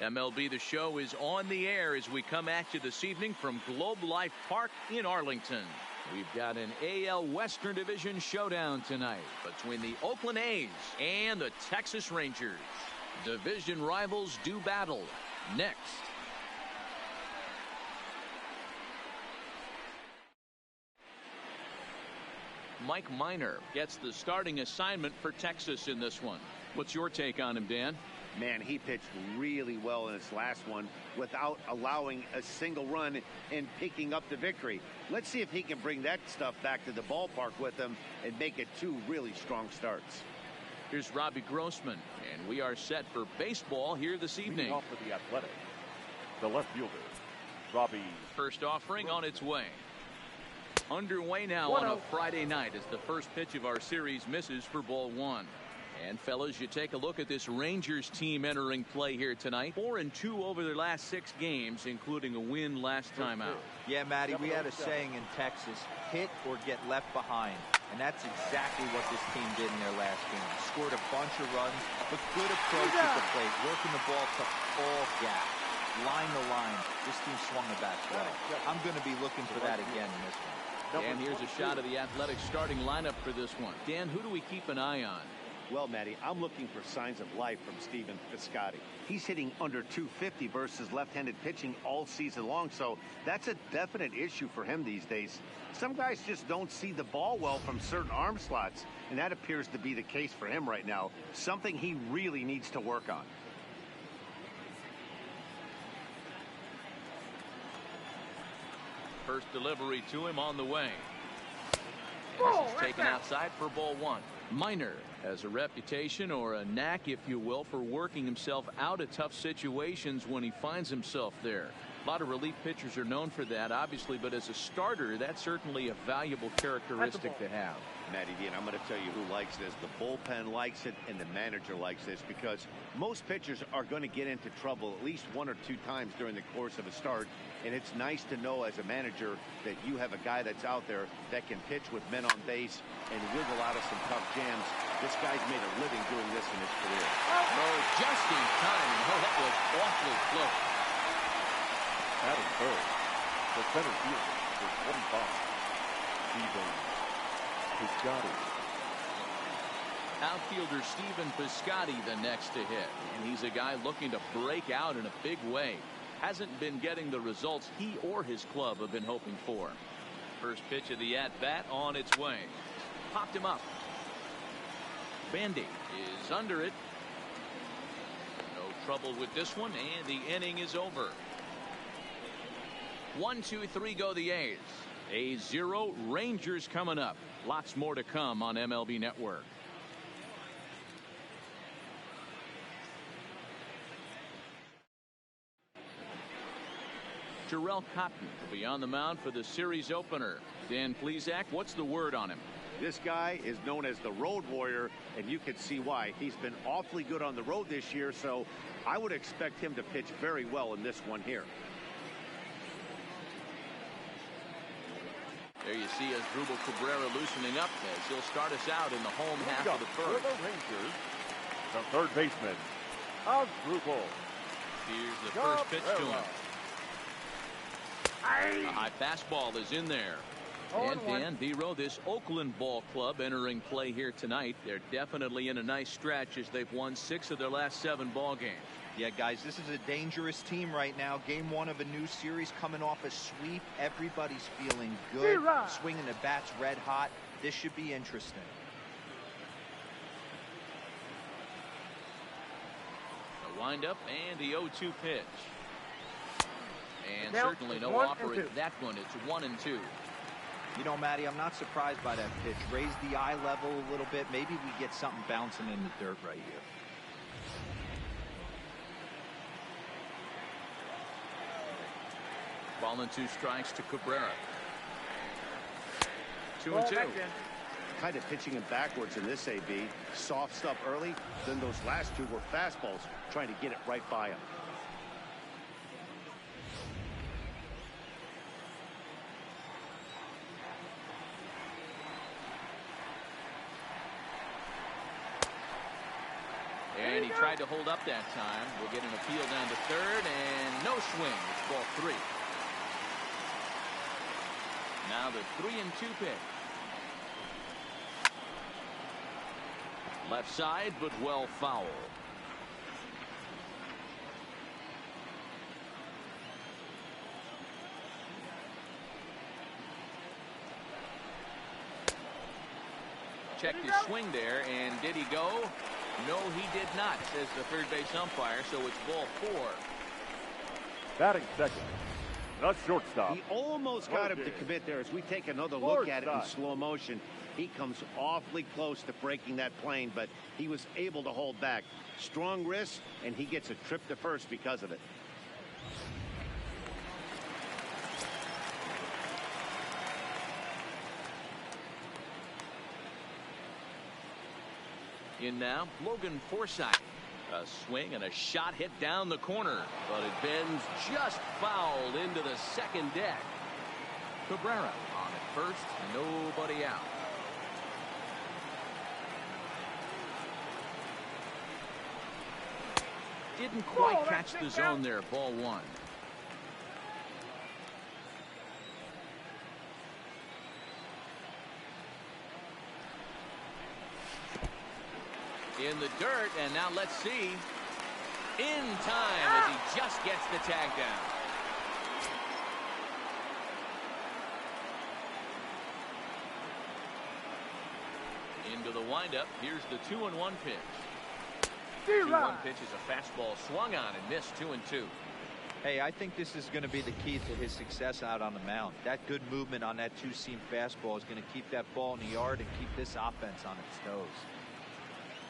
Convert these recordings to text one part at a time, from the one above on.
MLB The Show is on the air as we come at you this evening from Globe Life Park in Arlington. We've got an AL Western Division showdown tonight between the Oakland A's and the Texas Rangers. Division rivals do battle next. Mike Minor gets the starting assignment for Texas in this one. What's your take on him, Dan? Man, he pitched really well in his last one without allowing a single run and picking up the victory. Let's see if he can bring that stuff back to the ballpark with him and make it two really strong starts. Here's Robbie Grossman, and we are set for baseball here this evening. Off for the Athletic, the left fielder, Robbie. First offering on its way. Underway now on a Friday night as the first pitch of our series misses for ball one. And fellas, you take a look at this Rangers team entering play here tonight. 4-2 over their last 6 games, including a win last time out. Yeah, Matty, we had a saying in Texas, hit or get left behind. And that's exactly what this team did in their last game. Scored a bunch of runs, but good approach at the plate, working the ball to all gaps. Line to line, this team swung the bat well. I'm going to be looking for that again in this one. And here's a shot of the Athletic starting lineup for this one. Dan, who do we keep an eye on? Well, Matty, I'm looking for signs of life from Stephen Piscotty. He's hitting under 250 versus left-handed pitching all season long, so that's a definite issue for him these days. Some guys just don't see the ball well from certain arm slots, and that appears to be the case for him right now, something he really needs to work on. First delivery to him on the way. This is taken outside for ball one. Minor has a reputation, or a knack if you will, for working himself out of tough situations when he finds himself there. A lot of relief pitchers are known for that, obviously, but as a starter, that's certainly a valuable characteristic to have. Matty D, and I'm going to tell you who likes this. The bullpen likes it, and the manager likes this, because most pitchers are going to get into trouble at least 1 or 2 times during the course of a start, and it's nice to know as a manager that you have a guy that's out there that can pitch with men on base and wiggle out of some tough jams. This guy's made a living doing this in his career. Oh, just in time. Oh, that was awfully close. Batting third, the center fielder for 25, Stephen Piscotty. Outfielder Stephen Piscotty the next to hit, and he's a guy looking to break out in a big way. Hasn't been getting the results he or his club have been hoping for. First pitch of the at-bat on its way. Popped him up. Bandy is under it. No trouble with this one, and the inning is over. 1, 2, 3 go the A's. A's 0, Rangers coming up. Lots more to come on MLB Network. Jarrell Cotton will be on the mound for the series opener. Dan Plesac, what's the word on him? This guy is known as the road warrior, and you can see why. He's been awfully good on the road this year, so I would expect him to pitch very well in this one here. There you see Asdrubal Cabrera loosening up as he'll start us out in the home half of the first. For the Rangers, the third baseman, Asdrubal. Here's the first pitch to him. A high fastball is in there. And Dan Vero, this Oakland ball club entering play here tonight. They're definitely in a nice stretch as they've won 6 of their last 7 ball games. Yeah, guys, this is a dangerous team right now. Game 1 of a new series, coming off a sweep. Everybody's feeling good. Swinging the bats red hot. This should be interesting. The windup and the 0-2 pitch. And certainly no offer at that one. It's 1-2. You know, Matty, I'm not surprised by that pitch. Raise the eye level a little bit. Maybe we get something bouncing in the dirt right here. Ball and 2 strikes to Cabrera. 2-2. Kind of pitching him backwards in this AB. Soft stuff early, then those last 2 were fastballs, trying to get it right by him. And he tried to hold up that time. We'll get an appeal down to third, and no swing. It's ball 3. Now the 3-2 pitch. Left side, but well foul. Checked his swing there, and did he go? No, he did not, says the third base umpire, so it's ball 4. Batting second, the shortstop. He almost got him to commit there. As we take another look at it in slow motion, he comes awfully close to breaking that plane, but he was able to hold back. Strong wrist, and he gets a trip to first because of it. In now, Logan Forsythe. A swing and a shot hit down the corner, but it bends just fouled into the second deck. Cabrera on at first, nobody out. Didn't quite catch the zone there, ball 1. In the dirt, and now let's see. In time as he just gets the tag down. Into the windup. Here's the 2-1 pitch. 2-1 pitch is a fastball swung on and missed. 2-2. Hey, I think this is going to be the key to his success out on the mound. That good movement on that two-seam fastball is going to keep that ball in the yard and keep this offense on its toes.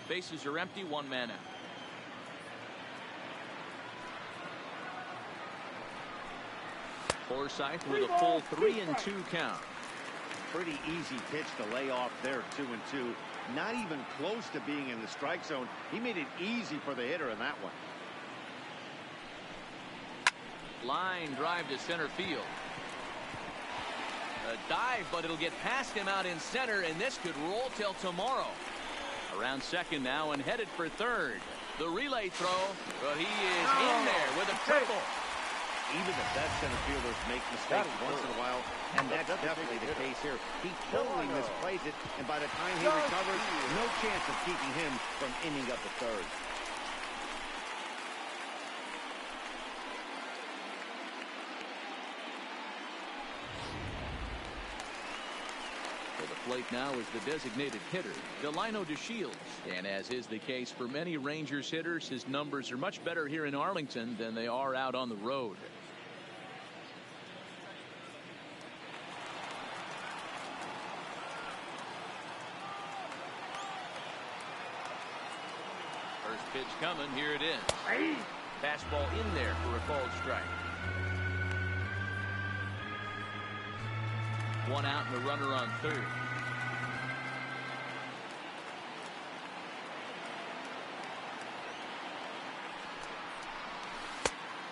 Bases are empty, 1 man out. Forsythe with a full 3-2 count. Pretty easy pitch to lay off there, 2-2. Not even close to being in the strike zone. He made it easy for the hitter in that one. Line drive to center field. A dive, but it'll get past him out in center, and this could roll till tomorrow. Around second now and headed for third. The relay throw, but he is in there with a triple. Even the best center fielders make mistakes once in a while, and that's definitely the case here. He totally misplays it, and by the time he recovers, no chance of keeping him from inning up the third. For the plate now is the designated hitter, Delino DeShields. And as is the case for many Rangers hitters, his numbers are much better here in Arlington than they are out on the road. First pitch coming, here it is. Fastball in there for a called strike. 1 out and a runner on third.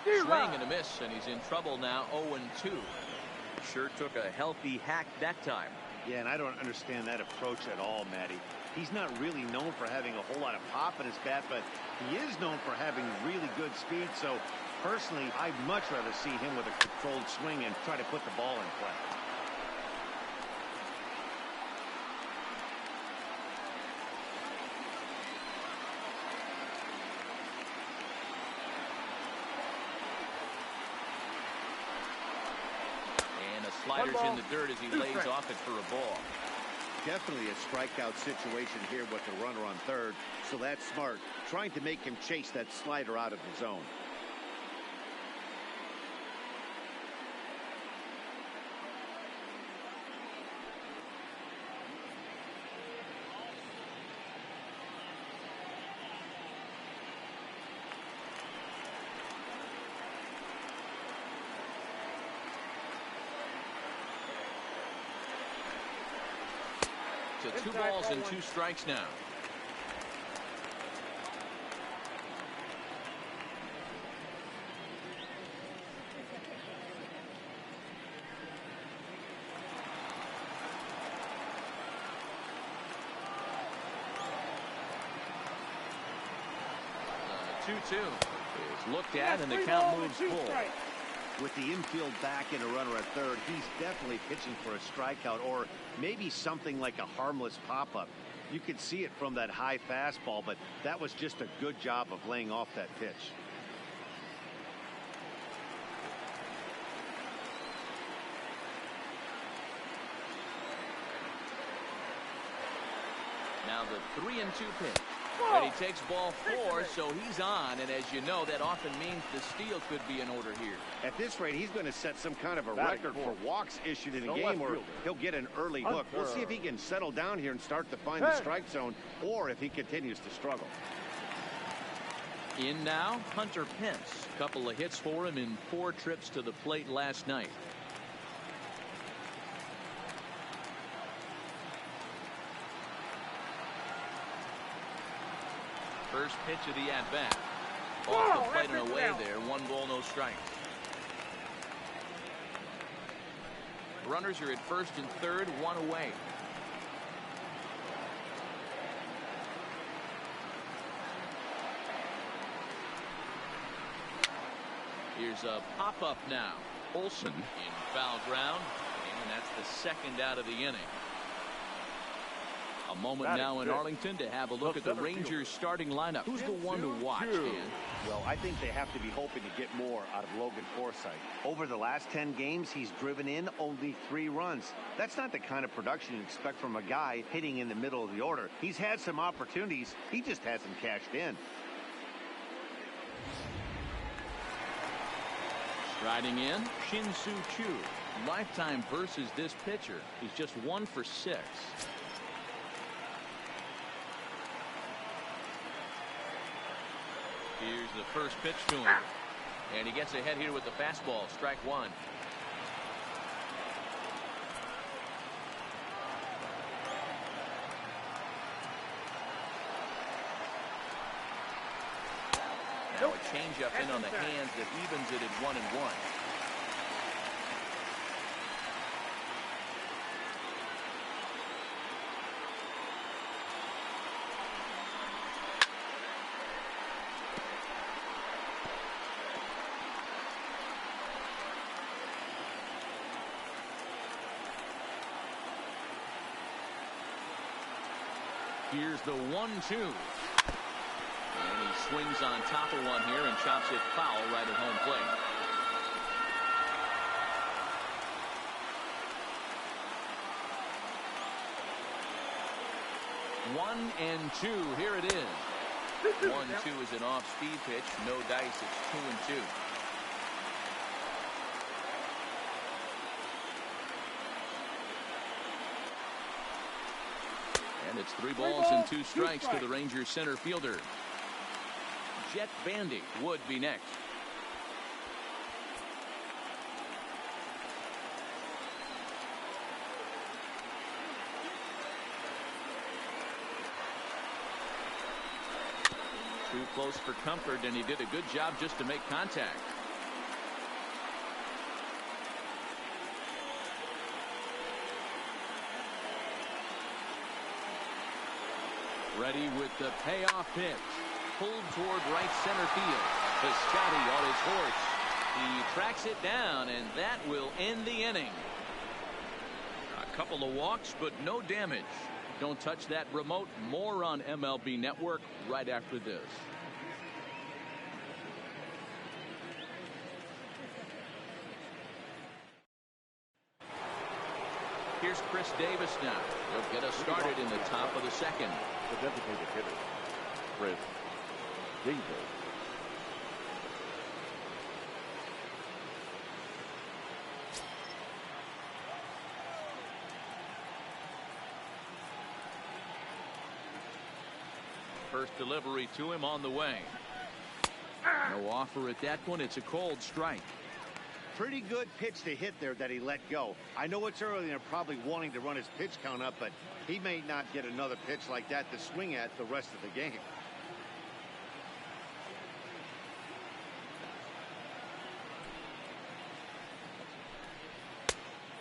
Swing and a miss, and he's in trouble now. 0-2. Sure took a healthy hack that time. Yeah, and I don't understand that approach at all, Matty. He's not really known for having a whole lot of pop in his bat, but he is known for having really good speed. So personally, I'd much rather see him with a controlled swing and try to put the ball in play. Sliders in the dirt as he lays off it for a ball. Definitely a strikeout situation here with the runner on third, so that's smart, trying to make him chase that slider out of the zone. To 2 balls and 2 strikes now. 2-2 is looked at, and the count moves full. With the infield back and a runner at third, he's definitely pitching for a strikeout or maybe something like a harmless pop-up. You could see it from that high fastball, but that was just a good job of laying off that pitch. Now the 3-2 pitch. And he takes ball 4, so he's on. And as you know, that often means the steal could be in order here. At this rate, he's going to set some kind of a record for walks issued in a game where he'll get an early hook. We'll see if he can settle down here and start to find the strike zone, or if he continues to struggle. In now, Hunter Pence. Couple of hits for him in 4 trips to the plate last night. First pitch of the at-bat. Off the plate and away there. 1 ball, no strikes. Runners are at first and third, 1 away. Here's a pop-up now. Olsen in foul ground, and that's the second out of the inning. A moment now in Arlington to have a look at the Rangers starting lineup. Who's the one to watch, Dan? Well, I think they have to be hoping to get more out of Logan Forsythe. Over the last 10 games, he's driven in only 3 runs. That's not the kind of production you expect from a guy hitting in the middle of the order. He's had some opportunities. He just hasn't cashed in. Striding in, Shin-Soo Choo. Lifetime versus this pitcher. He's just 1 for 6. Here's the first pitch to him. And he gets ahead here with the fastball. Strike 1. Now a changeup in on the hands that evens it at 1-1. Here's the 1-2. And he swings on top of one here and chops it foul right at home plate. One and 2. Here it is. 1-2 is an off-speed pitch. No dice. It's 2-2. And it's 3 balls and 2 strikes to the Rangers center fielder. Jet Bandy would be next. Too close for comfort, and he did a good job just to make contact. Ready with the payoff pitch. Pulled toward right center field. Piscotty on his horse. He tracks it down, and that will end the inning. A couple of walks, but no damage. Don't touch that remote. More on MLB Network right after this. Here's Chris Davis now. He'll get us started in the top of the second. The designated hitter, Chris Davis. First delivery to him on the way. No offer at that one. It's a cold strike. Pretty good pitch to hit there that he let go. I know it's early and they're probably wanting to run his pitch count up, but he may not get another pitch like that to swing at the rest of the game.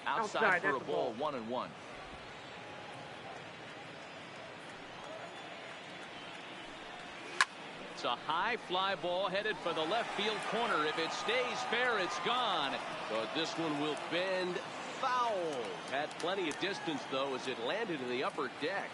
Outside for a ball, 1-1. It's a high fly ball headed for the left field corner. If it stays fair, it's gone. But this one will bend foul. Had plenty of distance, though, as it landed in the upper deck.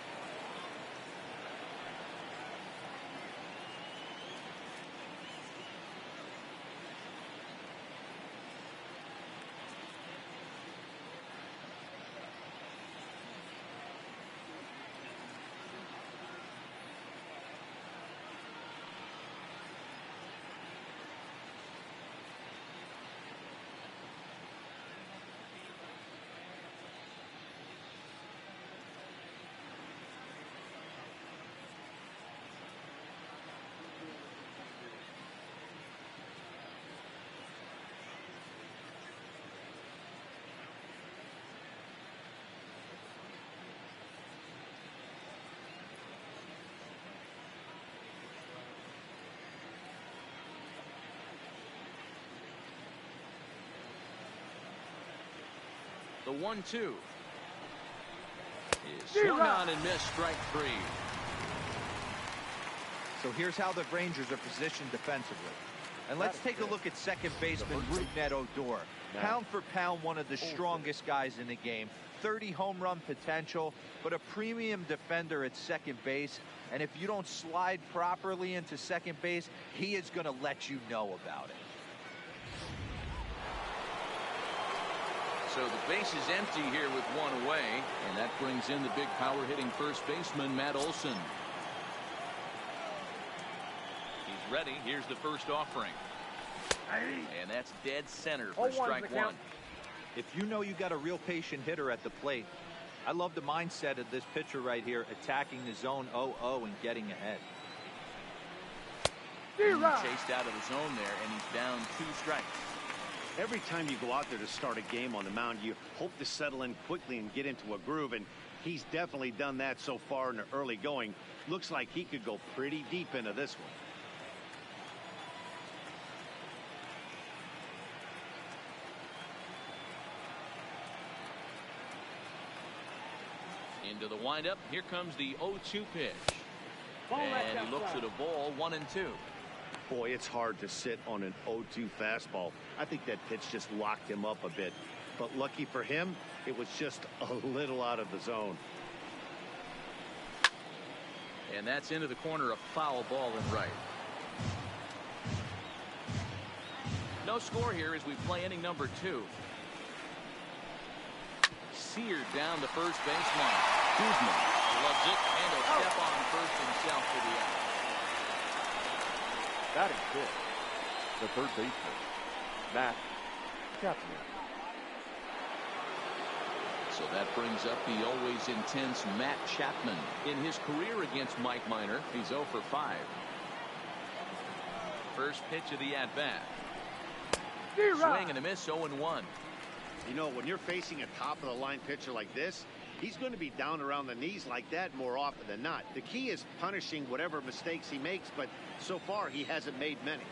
The 1-2 is swung on and missed, strike 3. So here's how the Rangers are positioned defensively. And let's take a look at second baseman Rougned Odor. Pound for pound, one of the strongest guys in the game. 30 home run potential, but a premium defender at second base. And if you don't slide properly into second base, he is going to let you know about it. So the base is empty here with one away, and that brings in the big power hitting first baseman Matt Olson. He's ready. Here's the first offering. And that's dead center for strike 1. If you know you got a real patient hitter at the plate, I love the mindset of this pitcher right here, attacking the zone 0-0 and getting ahead. Chased out of the zone there, and he's down 2 strikes. Every time you go out there to start a game on the mound, you hope to settle in quickly and get into a groove, and he's definitely done that so far in the early going. Looks like he could go pretty deep into this one. Into the windup. Here comes the 0-2 pitch. And he looks at a ball, 1-2. Boy, it's hard to sit on an 0-2 fastball. I think that pitch just locked him up a bit. But lucky for him, it was just a little out of the zone. And that's into the corner, a foul ball and right. No score here as we play inning number 2. Seared down the first baseline. Kuzma loves it, and he'll step on first himself for the out. Batting fifth, the third baseman, Matt Chapman. So that brings up the always intense Matt Chapman. In his career against Mike Minor, he's 0 for 5. First pitch of the at-bat. Swing and a miss, 0-1. You know, when you're facing a top-of-the-line pitcher like this, he's going to be down around the knees like that more often than not. The key is punishing whatever mistakes he makes, but so far he hasn't made many.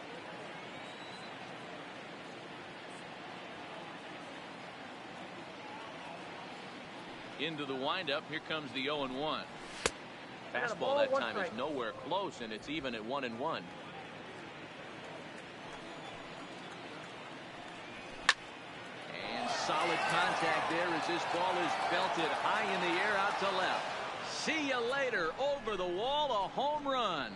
Into the windup. Here comes the 0-1. Fastball that time is nowhere close, and it's even at 1-1. Solid contact there as this ball is belted high in the air out to left. See you later. Over the wall, a home run.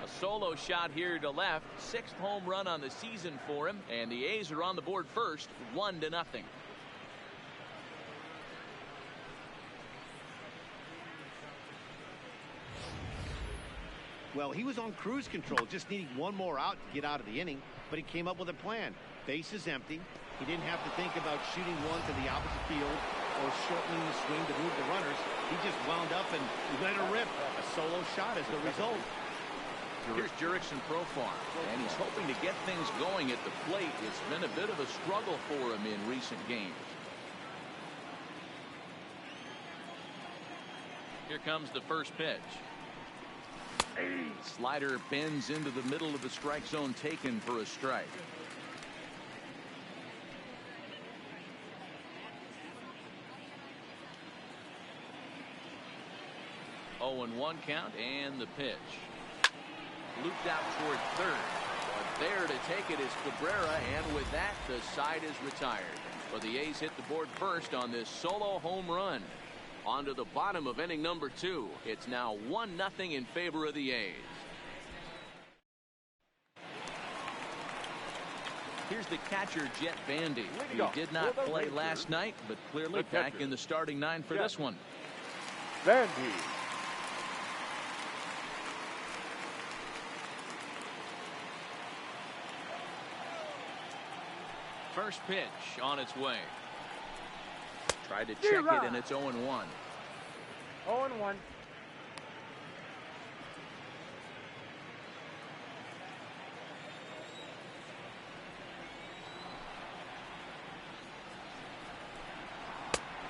A solo shot here to left. 6th home run on the season for him, and the A's are on the board first, 1-0. Well, he was on cruise control, just needing one more out to get out of the inning, but he came up with a plan. Base is empty. He didn't have to think about shooting one to the opposite field or shortening the swing to move the runners. He just wound up and let her rip. A solo shot as the result. Here's Jurickson Profar, and he's hoping to get things going at the plate. It's been a bit of a struggle for him in recent games. Here comes the first pitch. Slider bends into the middle of the strike zone, taken for a strike. 0-1 count and the pitch. Looped out toward third. But there to take it is Cabrera, and with that, the side is retired. But the A's hit the board first on this solo home run. On to the bottom of inning number 2. It's now 1-0 in favor of the A's. Here's the catcher, Jet Bandy. He did not play last night, but clearly back in the starting 9 for this one. Bandy. First pitch on its way. Tried to check it, and it's 0-1. 0-1.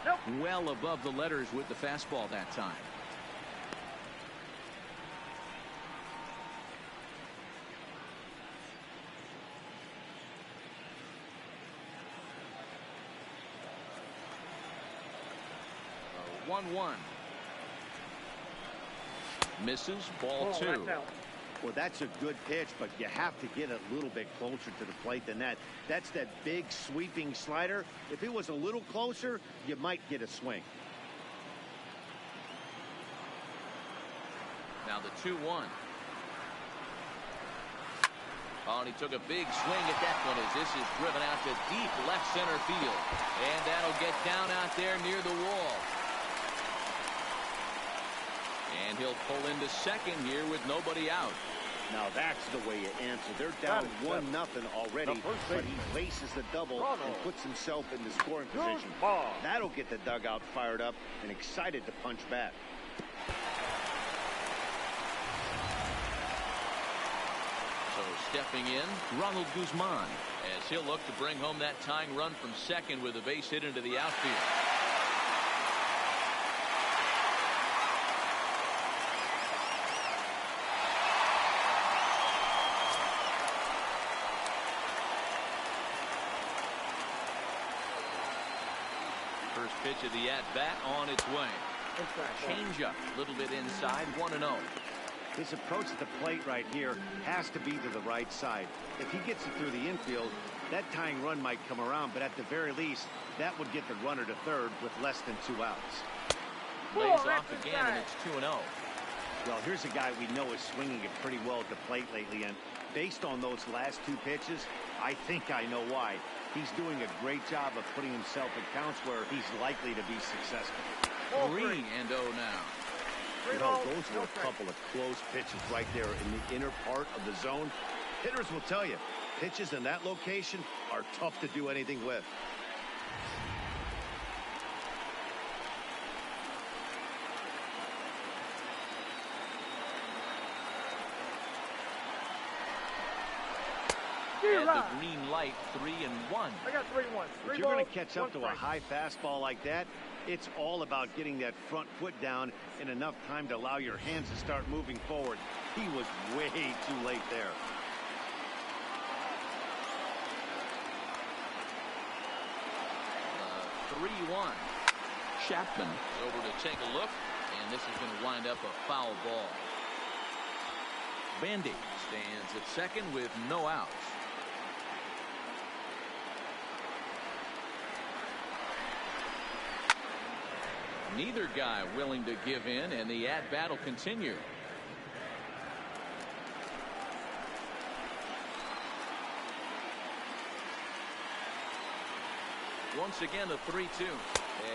Nope. Well above the letters with the fastball that time. A 1-1. Misses, ball 2. Well, that's a good pitch, but you have to get a little bit closer to the plate than that. That's that big sweeping slider. If it was a little closer, you might get a swing. Now the 2-1. Oh, and he took a big swing at that one as this is driven out to deep left center field. And that'll get down out there near the wall. And he'll pull into second here with nobody out. Now that's the way you answer. They're down 1-0 already, but he laces the double and puts himself in the scoring position. That'll get the dugout fired up and excited to punch back. So stepping in, Ronald Guzman, as he'll look to bring home that tying run from second with a base hit into the outfield. First pitch of the at-bat on its way. Change-up, a little bit inside, 1-0. His approach at the plate right here has to be to the right side. If he gets it through the infield, that tying run might come around, but at the very least, that would get the runner to third with less than 2 outs. Lays off again, and it's 2-0. Well, here's a guy we know is swinging it pretty well at the plate lately, and based on those last 2 pitches, I think I know why. He's doing a great job of putting himself in counts where he's likely to be successful. 3-0 now. You know, those were a couple of close pitches right there in the inner part of the zone. Hitters will tell you, pitches in that location are tough to do anything with. And the green light, 3-1. I got 3-1. If you're going to catch up to a high fastball like that, it's all about getting that front foot down in enough time to allow your hands to start moving forward. He was way too late there. The 3-1. Chapman over to take a look, and this is going to wind up a foul ball. Bandy stands at second with no outs. Neither guy willing to give in, and the at-bat will continue. Once again, a 3-2.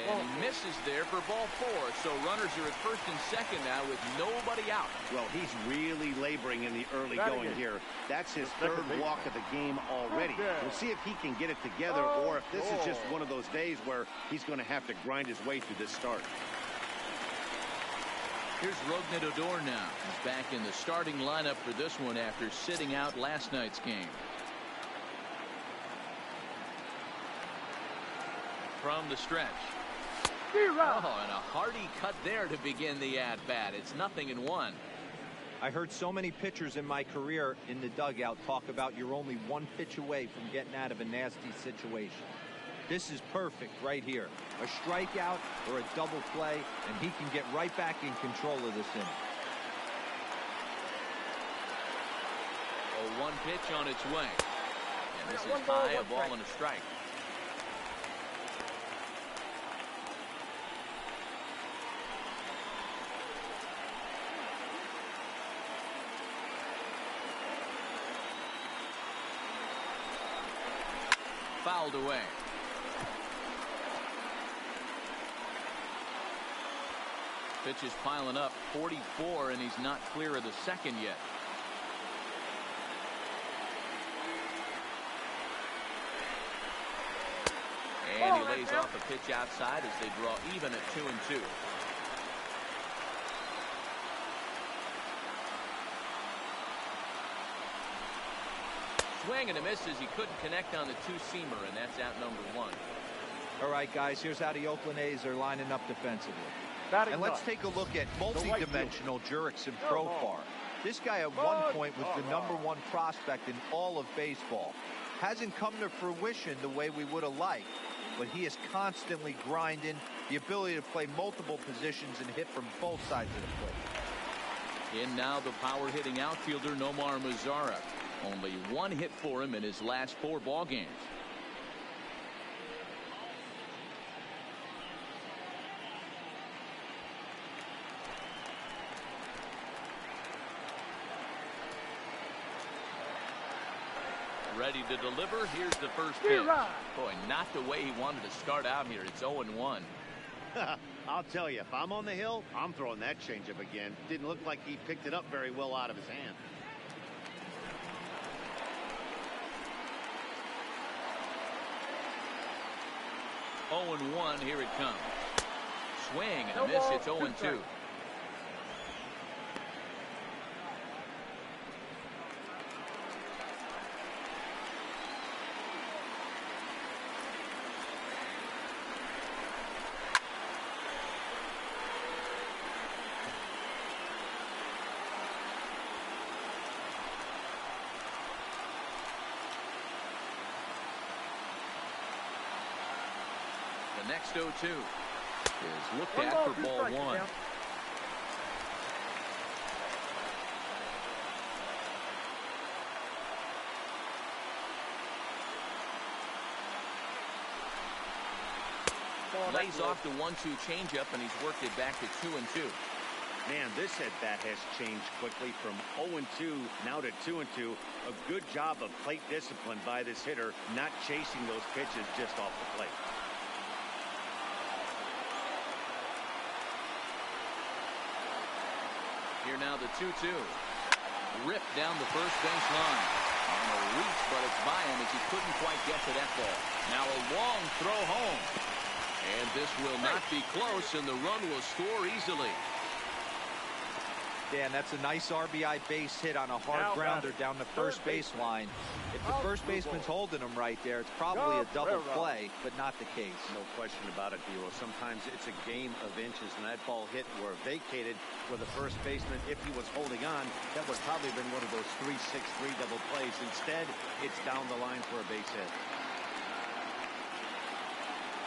And he misses there for ball 4. So runners are at first and second now with nobody out. Well, he's really laboring in the early going here. That's his third walk of the game already. We'll see if he can get it together or if this is just one of those days where he's going to have to grind his way through this start. Here's Rougned Odor now. He's back in the starting lineup for this one after sitting out last night's game. From the stretch. Oh, and a hearty cut there to begin the at-bat. It's 0-1. I heard so many pitchers in my career in the dugout talk about you're only 1 pitch away from getting out of a nasty situation. This is perfect right here. A strikeout or a double play, and he can get right back in control of this inning. A 1 pitch on its way. And this is high, a ball and a strike. Fouled away. Pitch is piling up, 44, and he's not clear of the second yet. And he lays off a pitch outside as they draw even at 2-2. Swing and a miss as he couldn't connect on the two-seamer, and that's out number 1. All right, guys, here's how the Oakland A's are lining up defensively. Batting And let's nut. take a look at multi-dimensional Jurickson Profar. This guy at one point was the #1 prospect in all of baseball. Hasn't come to fruition the way we would have liked, but he is constantly grinding, the ability to play multiple positions and hit from both sides of the plate. In now the power-hitting outfielder Nomar Mazara. Only 1 hit for him in his last 4 ball games. Ready to deliver. Here's the first pitch. Boy, not the way he wanted to start out here. It's 0-1. I'll tell you, if I'm on the hill, I'm throwing that changeup again. Didn't look like he picked it up very well out of his hand. Oh, 0-1. Here it comes. Swing and a miss. It's 0-2. The next 0-2 is looked at for ball 1. Lays off the 1-2 changeup, and he's worked it back to 2-2. Man, this at-bat has changed quickly from 0-2 now to 2-2. A good job of plate discipline by this hitter, not chasing those pitches just off the plate. Here now the 2-2. Ripped down the first base line. On a reach, but it's by him as he couldn't quite get to that ball. Now a long throw home. And this will not be close, and the run will score easily. Dan, that's a nice RBI base hit on a hard grounder down the first baseline. If the first baseman's holding him right there, it's probably a double play, but not the case. No question about it, D'Lo. Sometimes it's a game of inches, and that ball hit or vacated for the first baseman. If he was holding on, that would probably have been one of those 3-6-3 double plays. Instead, it's down the line for a base hit.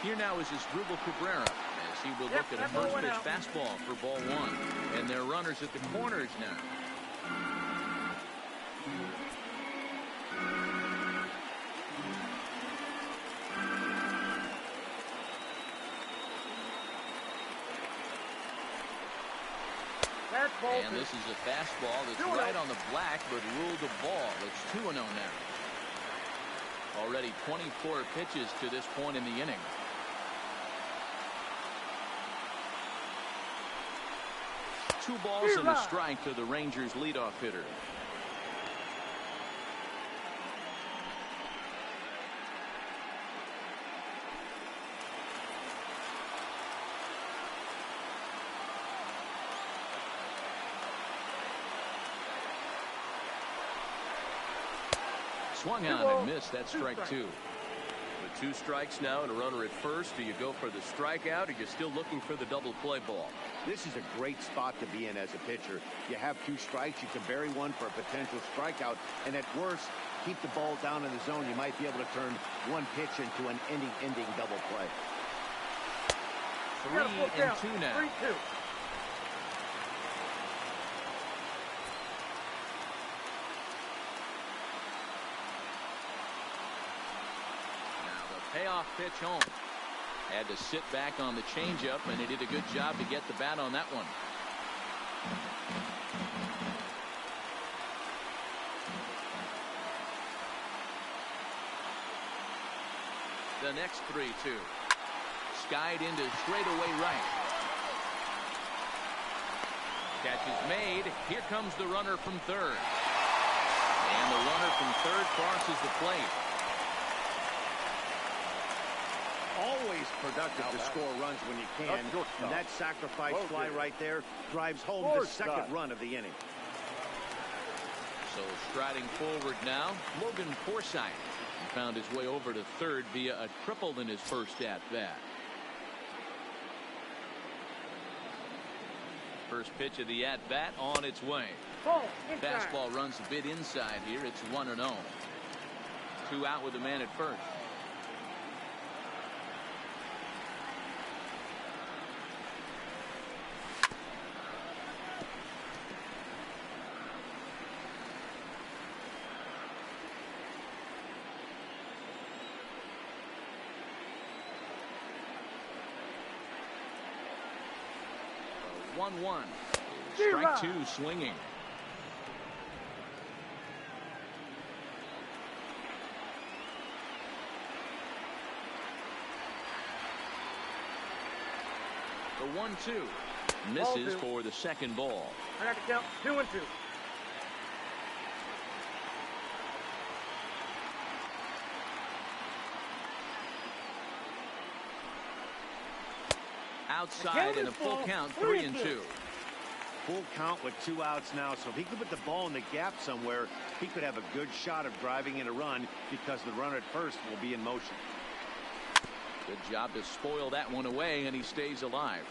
Here now is Asdrubal Cabrera as he will look at a first pitch fastball for ball 1. And they're runners at the corners now. And this is a fastball that's right on the black, but ruled a ball. It's 2-0 now. Already 24 pitches to this point in the inning. Two balls and a strike to the Rangers leadoff hitter. Swung on and missed. That's strike 2. With 2 strikes now and a runner at first. Do you go for the strikeout, or you're still looking for the double play ball? This is a great spot to be in as a pitcher. You have 2 strikes. You can bury one for a potential strikeout. And at worst, keep the ball down in the zone. You might be able to turn one pitch into an ending double play. 3-2 now. 3-2. Payoff pitch home. Had to sit back on the changeup, and he did a good job to get the bat on that one. The next 3-2. Skied into straightaway right. Catch is made. Here comes the runner from third. And the runner from third crosses the plate. Always productive to score runs when you can. And that sacrifice fly right there drives home the second run of the inning. So striding forward now, Logan Forsythe. He found his way over to third via a triple in his first at-bat. First pitch of the at-bat on its way. Fastball runs a bit inside here. It's 1-0. 2 out with the man at first. A 1-1. Strike 2 swinging. The 1-2 misses for the second ball. I got to count 2-2. Outside in a full count, 3-2. Full count with 2 outs now, so if he could put the ball in the gap somewhere, he could have a good shot of driving in a run because the runner at first will be in motion. Good job to spoil that one away, and he stays alive.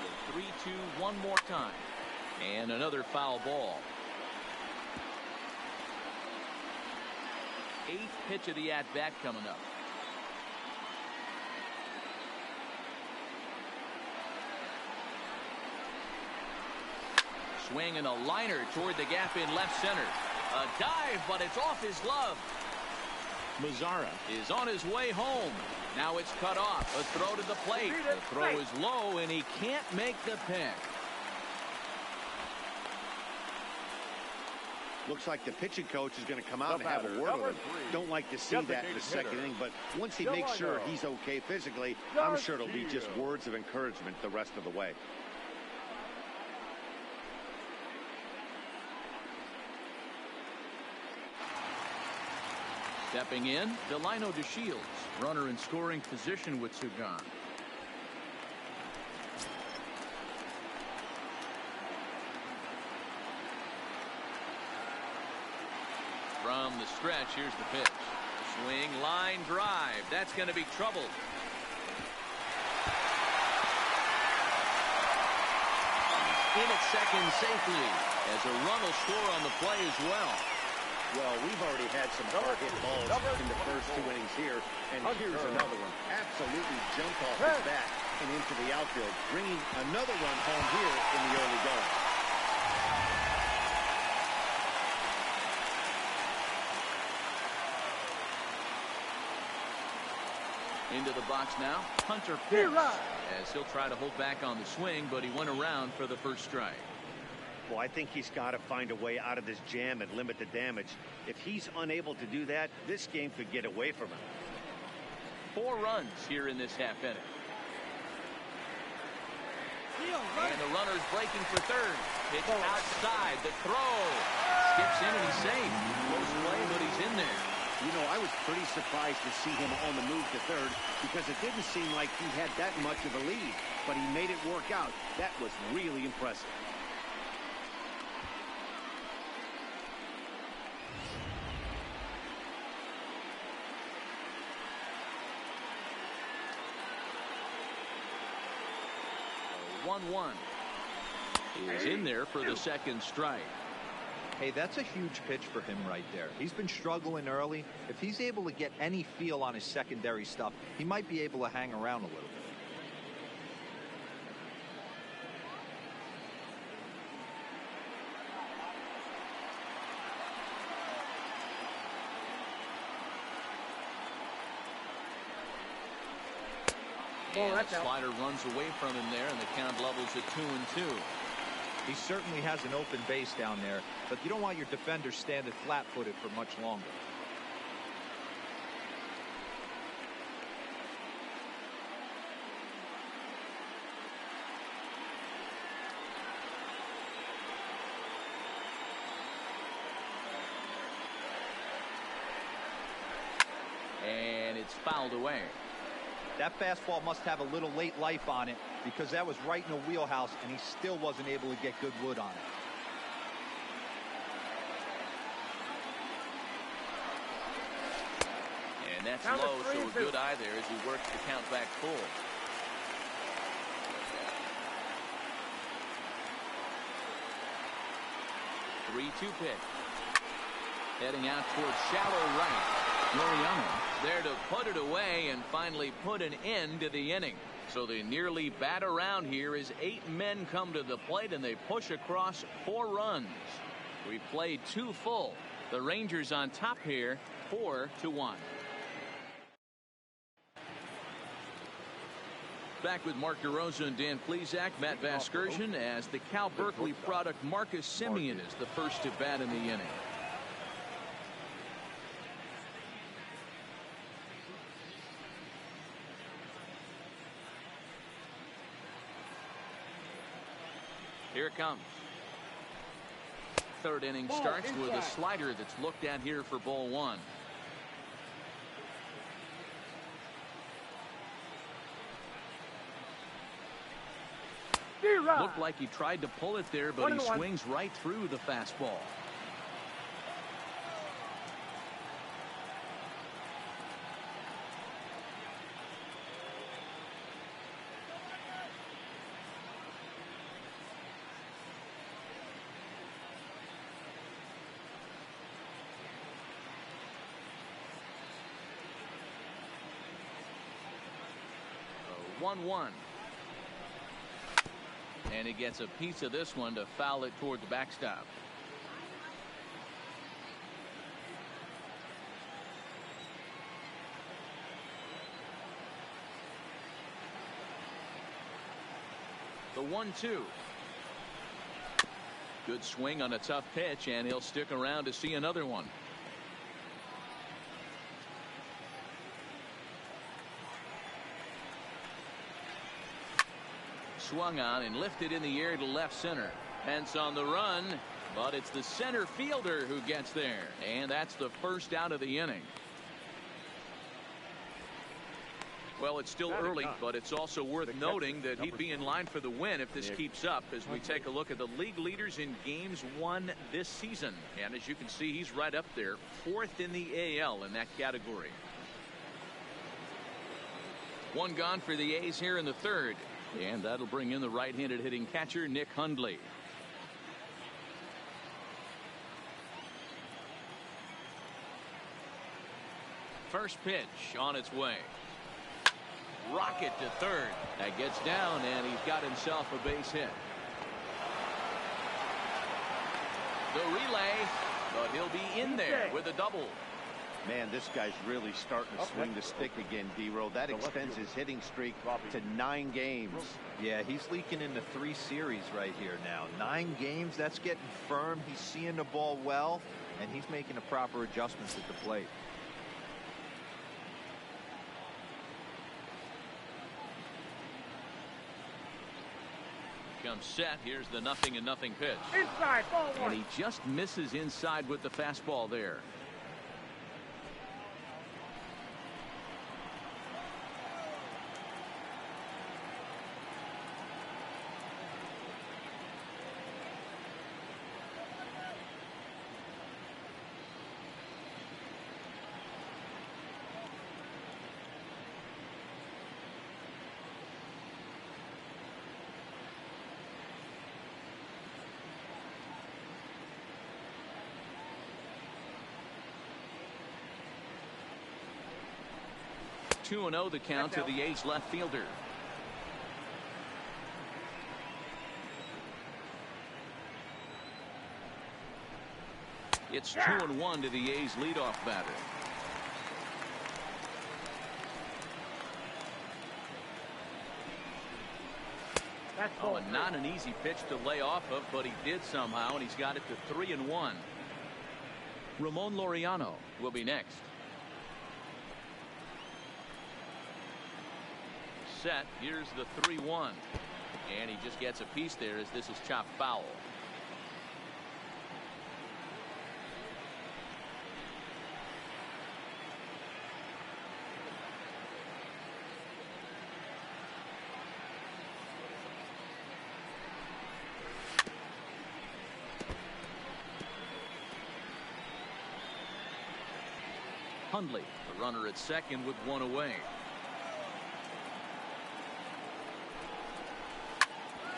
The 3-2 one more time. And another foul ball. 8th pitch of the at-bat coming up. Swing and a liner toward the gap in left center. A dive, but it's off his glove. Mazzara is on his way home. Now it's cut off. A throw to the plate. The throw is low, and he can't make the pick. Looks like the pitching coach is going to come out and have a word with him. Don't like to see that in the second inning, but once he makes sure he's okay physically, I'm sure it'll be just words of encouragement the rest of the way. Stepping in, Delino DeShields, runner in scoring position with 2 gone. From the stretch, here's the pitch. Swing, line drive. That's going to be trouble. In at second safely, as a run will score on the play as well. Well, we've already had some hard-hit balls in the first 2 innings here, and here's another one. Absolutely jumped off his bat and into the outfield, bringing another run home here in the early going. Into the box now, Hunter Pitts, as he'll try to hold back on the swing, but he went around for the first strike. Well, I think he's got to find a way out of this jam and limit the damage. If he's unable to do that, this game could get away from him. 4 runs here in this half inning. And the runner's breaking for third. It's outside. The throw. Skips in and he's safe. Close play, but he's in there. You know, I was pretty surprised to see him on the move to third because it didn't seem like he had that much of a lead, but he made it work out. That was really impressive. 1-1. He is in there for the second strike. Hey, that's a huge pitch for him right there. He's been struggling early. If he's able to get any feel on his secondary stuff, he might be able to hang around a little bit. And that slider runs away from him there, and the count levels at 2-2. He certainly has an open base down there, but you don't want your defender standing flat-footed for much longer. And it's fouled away. That fastball must have a little late life on it, because that was right in the wheelhouse, and he still wasn't able to get good wood on it. And that's low, so a good eye there as he works the count back full. Three-two pitch. Heading out towards shallow right. Loriano there to put it away and finally put an end to the inning. So they nearly bat around here as 8 men come to the plate and they push across 4 runs. We played 2 full. The Rangers on top here 4-1. Back with Mark DeRosa and Dan Plesac. Matt Vasgersian as the Cal Berkeley product Marcus Semien is the first to bat in the inning. Here it comes. Third inning starts with a slider that's looked at here for ball 1. Looked like he tried to pull it there, but he swings right through the fastball. So 1-1. And he gets a piece of this one to foul it toward the backstop. The 1-2. Good swing on a tough pitch, and he'll stick around to see another one. Swung on and lifted in the air to left center. Pence on the run, but it's the center fielder who gets there, and that's the first out of the inning. Well, it's still early, but it's also worth noting that he'd be in line for the win if this keeps up as we take a look at the league leaders in games won this season. And as you can see, he's right up there, 4th in the AL in that category. One gone for the A's here in the 3rd. And that'll bring in the right-handed hitting catcher, Nick Hundley. First pitch on its way. Rocket to third. That gets down, and he's got himself a base hit. The relay, but he'll be in there with a double. Man, this guy's really starting to swing the stick again, D-Row. That extends his hitting streak to 9 games. Yeah, he's leaking into 3 series right here now. 9 games, that's getting firm. He's seeing the ball well, and he's making the proper adjustments at the plate. Comes set. Here's the 0-0 pitch. Inside, ball 1. And he just misses inside with the fastball there. 2-0 the count to the A's left fielder. It's 2-1 to the A's leadoff batter. Oh, and not an easy pitch to lay off of, but he did somehow, and he's got it to 3-1. Ramon Laureano will be next. Set. Here's the 3-1. And he just gets a piece there as this is chopped foul. Hundley, the runner at second with one away.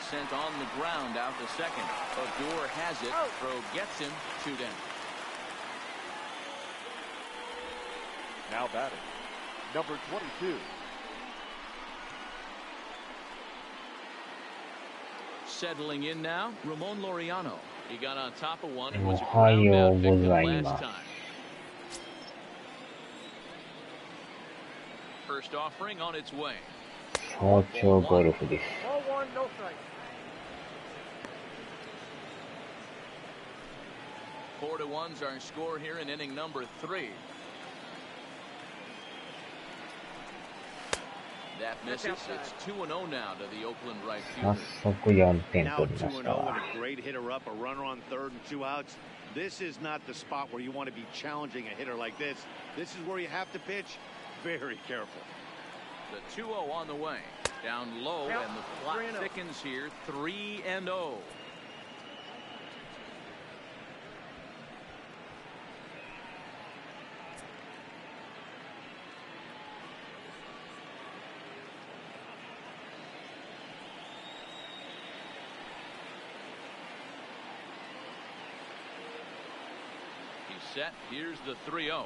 Sent on the ground out to second. Odor has it. Throw gets him. 2 down. Now batting, number 22. Settling in now, Ramon Laureano. He got on top of one and was a おはよう ground out ござ victim いま last す。 time. First offering on its way. 早朝ゴルフです。Ball one, no strike. 4-1's our score here in inning number 3. That misses. It's 2-0 now to the Oakland right 早 fielder. 速4点 Now 取りまし 2-0 た with わ。 a great hitter up, a runner on third and 2 outs. This is not the spot where you want to be challenging a hitter like this. This is where you have to pitch very careful. The 2-0 on the way. Down low, and the plot 3-0. thickens here. 3-0. Set. Here's the 3-0.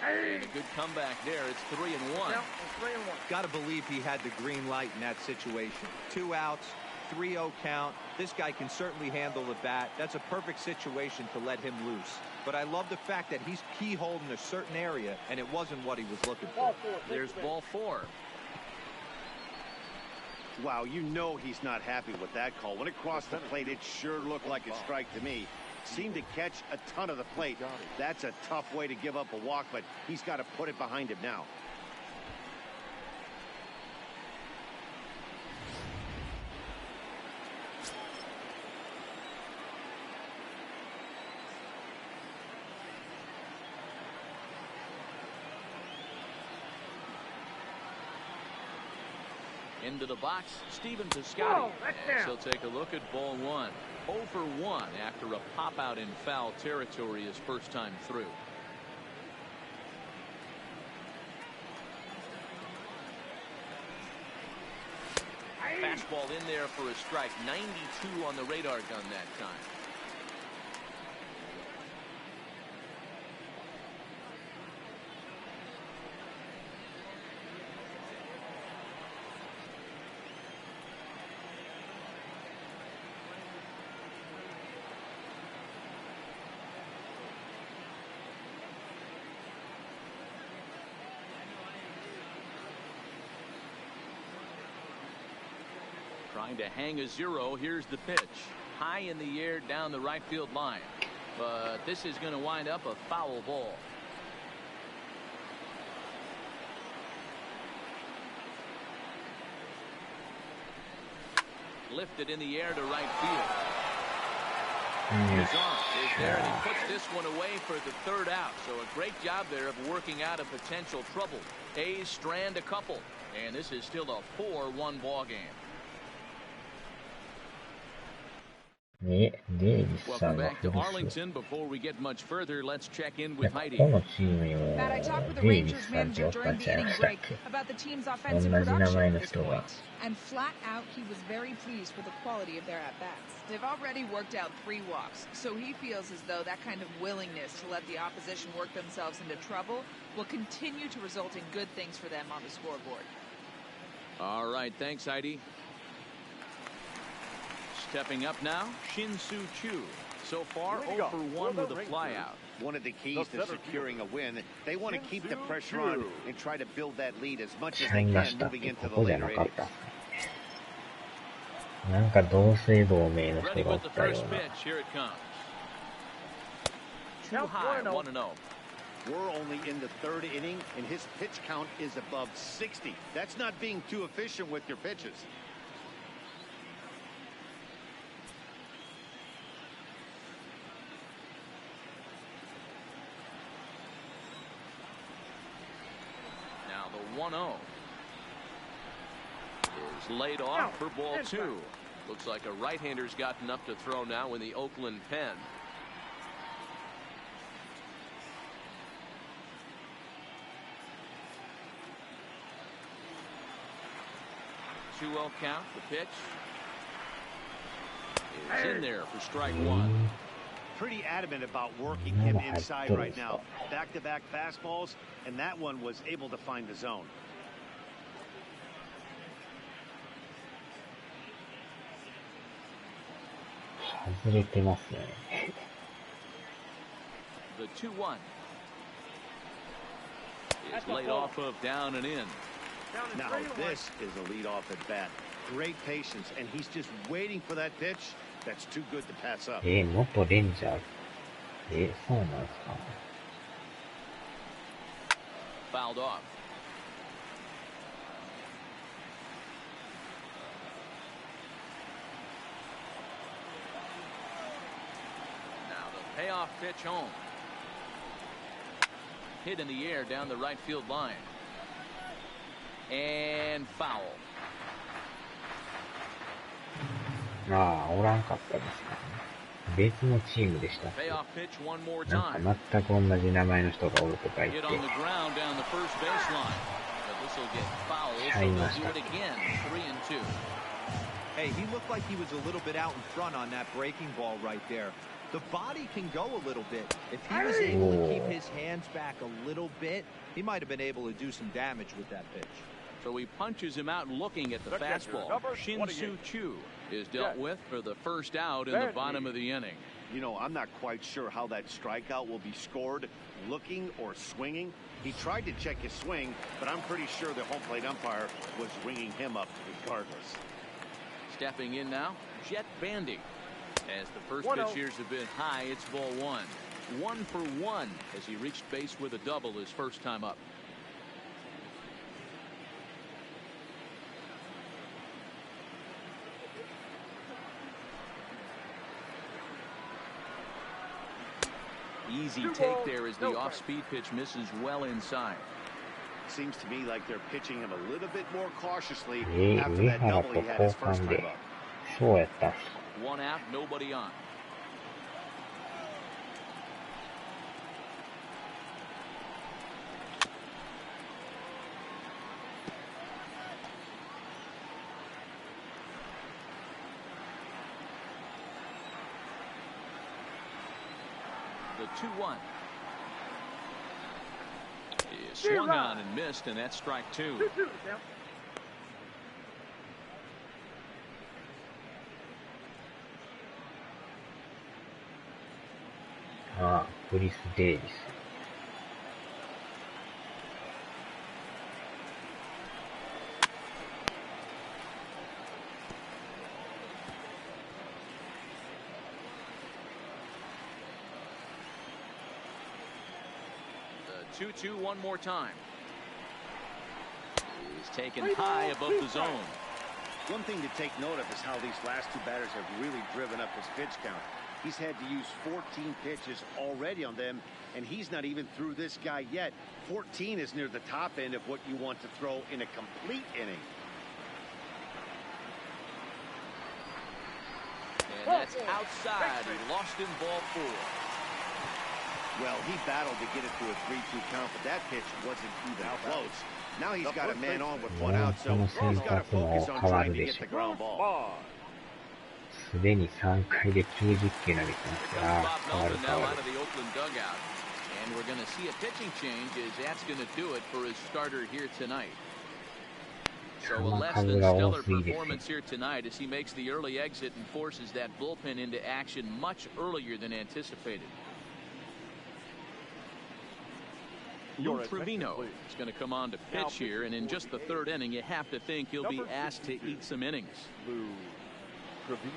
And a good comeback there. It's 3-1. Yeah, it's 3-1. Got to believe he had the green light in that situation. 2 outs, 3-0 count. This guy can certainly handle the bat. That's a perfect situation to let him loose. But I love the fact that he's keyholed in a certain area, and it wasn't what he was looking for. Ball 4. There's ball 4. Wow, you know he's not happy with that call. When it crossed the plate, it sure looked like a strike to me. Seemed to catch a ton of the plate. That's a tough way to give up a walk, but he's got to put it behind him now. Into the box, Stephen Oh, Piscotty. that's And down. he'll take a look at ball 1. 0 for 1 after a pop out in foul territory his first time through. Fastball in there for a strike. 92 on the radar gun that time. Trying to hang a 0. Here's the pitch. High in the air down the right field line. But this is going to wind up a foul ball. Lifted in the air to right field. Gazan is there, and he puts this one away for the 3rd out. So a great job there of working out a potential trouble. A's strand a couple, and this is still a 4-1 ball game. デイビスさ Welcome んが back 古 to 巣。 Arlington. Before we get much further, let's check in こ with Heidi. のチームにも Matt, I talked with the デイビ Rangers スさんってお manager った during ん the ちゃいま inning したっ break け？ about the team's 同 offensive じ名 production 前 at の this 人が。 point. And flat out, he was very pleased with the quality of their at-bats. They've already worked out 3 walks, so he feels as though that kind of willingness to let the opposition work themselves into trouble will continue to result in good things for them on the scoreboard. All right, thanks, Heidi. Stepping up now, Shin-Soo Choo. So far, 0 for 1 with a flyout. One of the keys to securing a win, they want to keep the pressure on and try to build that lead as much as ちゃい they ま can したっ moving け？ into こ the こじゃ later なかっ innings. たっすね。なんか同姓同名の Ready 人がお with っ the たよ first うな。 pitch. Here it comes. Too Count high, 1-0. 1-0. We're only in the 3rd inning, and his pitch count is above 60. That's not being too efficient with your pitches. Now the 1-0 is laid off for ball 2. Looks like a right-hander's gotten up to throw now in the Oakland pen. Two-0 count. The pitch is in there for strike 1. Pretty adamant about working him inside right now. Back-to-back fastballs, and that one was able to find the zone. 外れてますね。The 2-1 is laid off of down and in. Down to Now 3-1. this is a leadoff at bat. Great patience, and he's just waiting for that pitch. That's too good to pass up. 元レンジャーズ。そうなんですか。Fouled off. Now the payoff pitch home. Hit in the air down the right field line. And foul. ああ、おらんかったですね。別のチームでしたっけ。 Payoff pitch one more なん time. か全く同じ名前の人がおるとか言っ Hit て。 on the ground down the first baseline. But this will get fouled, so they'll do it again. 3-2. Hey, he looked like he was a little bit out in front on that breaking ball right there. The body can go a little bit. If he was able to keep his hands back a little bit, he might have been able to do some damage with that pitch. So he punches him out looking at the fastball. Shin-Soo Choo is dealt with for the first out in the bottom of the inning. You know, I'm not quite sure how that strikeout will be scored, looking or swinging. He tried to check his swing, but I'm pretty sure the home plate umpire was ringing him up regardless. Stepping in now, Jet Bandy. As the first 1-0. pitch years have been high, it's ball 1. 1 for 1 as he reached base with a double his first time up. Easy take there as the off-speed pitch misses well inside. Seems to me like they're pitching him a little bit more cautiously 上 after 原 that と double he 交 had his first 換 time で up. そうやったっす。 1 out, nobody on. The 2-1 is swung on and missed, and that's strike 2. 2-2. Now. ああ、クリス・デイビス。The 2-2 one more time. He's taken high above the zone. One thing to take note of is how these last two batters have really driven up his pitch count. He's had to use 14 pitches already on them, and he's not even through this guy yet. 14 is near the top end of what you want to throw in a complete inning. And that's outside. He lost in ball 4. Well, he battled to get it to a 3-2 count, but that pitch wasn't even close. Now he's got a man on with 1 out, so he's got to focus on trying to get the ground ball. すでに3回で90球投げてます。ああ、変わる変わる。 And we're going to see a pitching change as that's going to do it for his starter here tonight. So a less than stellar performance here tonight as he makes the early exit and forces that bullpen into action much earlier than anticipated. Lou Trevino is going to come on to pitch here, and in just the 3rd inning, you have to think he'll be asked to eat some innings. Lou Trevino.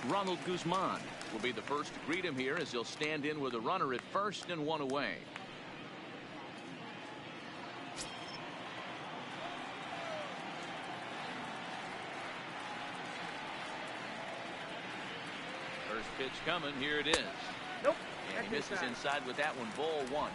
Ronald Guzman will be the first to greet him here as he'll stand in with a runner at first and 1 away. First pitch coming. Here it is. Nope. And he misses inside with that one. Ball 1.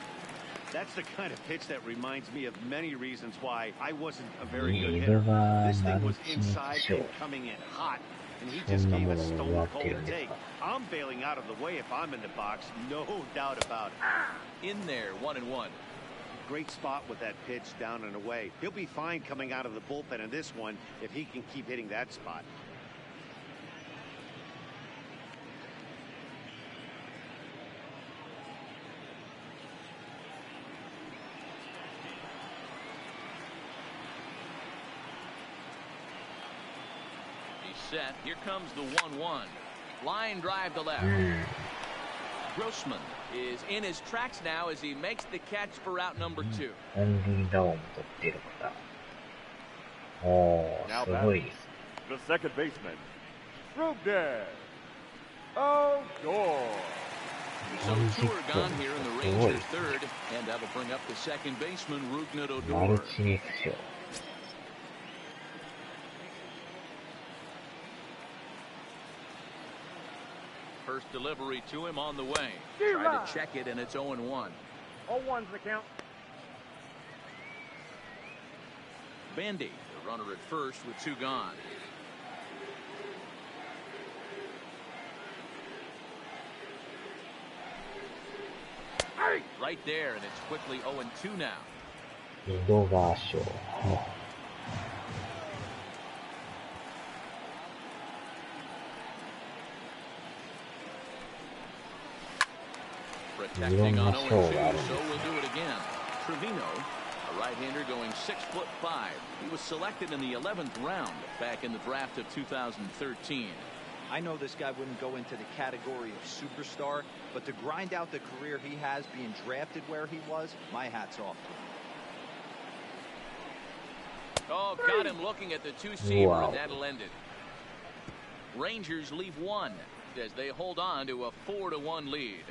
That's the kind of pitch that reminds me of many reasons why I wasn't a very good hitter. This thing was inside and coming in hot, and he just gave a stone cold take. I'm bailing out of the way if I'm in the box, no doubt about it. In there, 1-1. Great spot with that pitch down and away. He'll be fine coming out of the bullpen in this one if he can keep hitting that spot. Set. Here comes the 1-1. Line drive to left. Grossman is in his tracks now as he makes the catch for out number 2. Now back, the second baseman, Rugden. Oh, door. So 2 are gone here in the Rangers' 3rd, and that'll bring up the second baseman, Rougned Odor. First delivery to him on the way. Try to check it, and it's 0-1. 0-1's the count. Bandy, the runner at first with 2 gone. Right there, and it's quickly 0-2 now. Protecting on 0-2, so we'll do it again. Trevino, a right-hander going 6'5". He was selected in the 11th round back in the draft of 2013. I know this guy wouldn't go into the category of superstar, but to grind out the career he has being drafted where he was, my hat's off to him. Oh, got him looking at the 2-seamer, and that'll end it. Rangers leave 1 as they hold on to a 4-1 lead.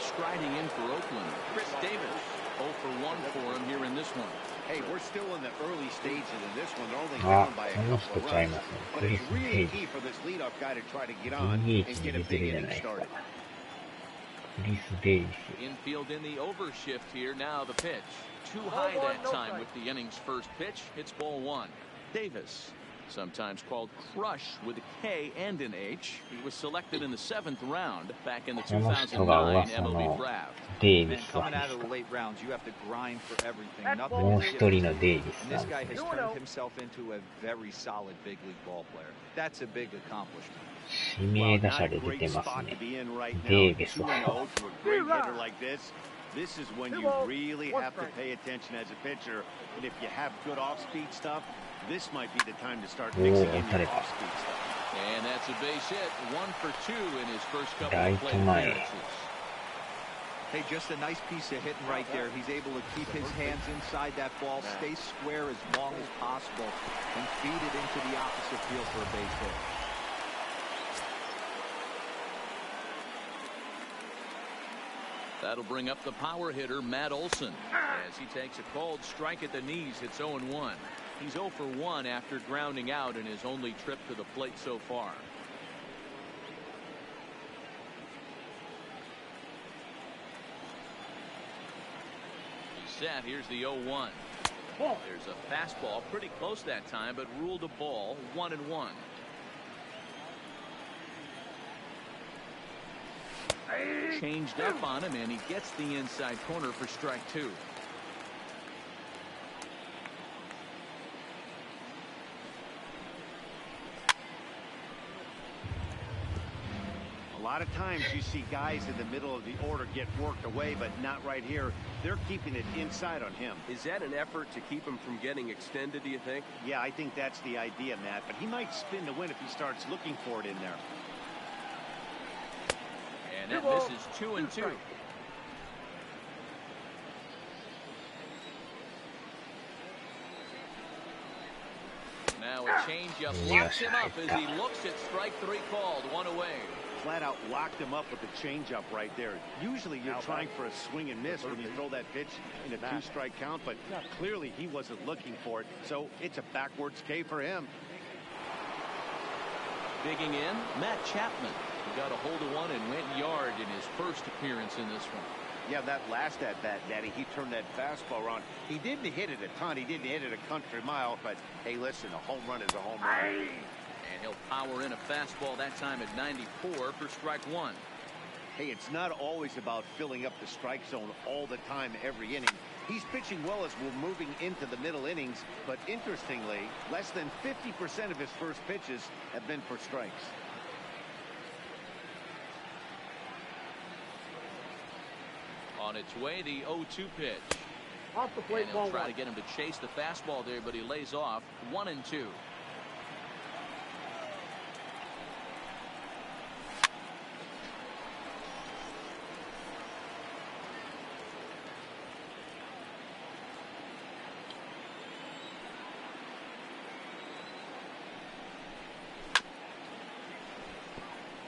Striding in for Oakland, Chris Davis. 0 for 1 for him here in this one. Hey, we're still in the early stages of this one. They're only down by a couple of runs. But it's really key for this leadoff guy to try to get on and get a big inning started. Infield in the overshift here. Now the pitch. Too high that time with the inning's first pitch. It's ball 1. Davis, sometimes called Crush with a K and an H. He was selected in the 7th round back in the 2009 MLB draft. And coming out of the late rounds, you have to grind for everything. Nothing. And this guy has turned himself into a very solid big league ball player. That's a big accomplishment. 指名打者で出てますね。デイビス。 This is when you really have to pay attention as a pitcher. And if you have good off-speed stuff, this might be the time to start mixing in your off-speed stuff. And that's a base hit. 1 for 2 in his first couple of play appearances. Hey, just a nice piece of hitting right there. He's able to keep his hands inside that ball, stay square as long as possible, and feed it into the opposite field for a base hit. That'll bring up the power hitter, Matt Olson, as he takes a cold strike at the knees. It's 0-1. He's 0 for 1 after grounding out in his only trip to the plate so far. He's set. Here's the 0-1. There's a fastball pretty close that time, but ruled a ball. 1-1. Changed up on him, and he gets the inside corner for strike 2. A lot of times you see guys in the middle of the order get worked away, but not right here. They're keeping it inside on him. Is that an effort to keep him from getting extended, do you think? Yeah, I think that's the idea, Matt, but he might spin to win if he starts looking for it in there. And that misses 2-2. Now a changeup locks him up as he looks at strike 3 called. 1 away. Flat out locked him up with the changeup right there. Usually you're trying for a swing and miss when you throw that pitch in a 2-strike count, but clearly he wasn't looking for it, so it's a backwards K for him. Digging in, Matt Chapman. He got a hold of one and went yard in his first appearance in this one. Yeah, that last at-bat, Daddy, he turned that fastball around. He didn't hit it a ton. He didn't hit it a country mile, but hey, listen, a home run is a home run. And he'll power in a fastball that time at 94 for strike 1. Hey, it's not always about filling up the strike zone all the time every inning. He's pitching well as we're moving into the middle innings, but interestingly, less than 50% of his first pitches have been for strikes. On its way, the 0-2 pitch. Off the plate, and he'll try to get him to chase the fastball there, but he lays off. 1-2.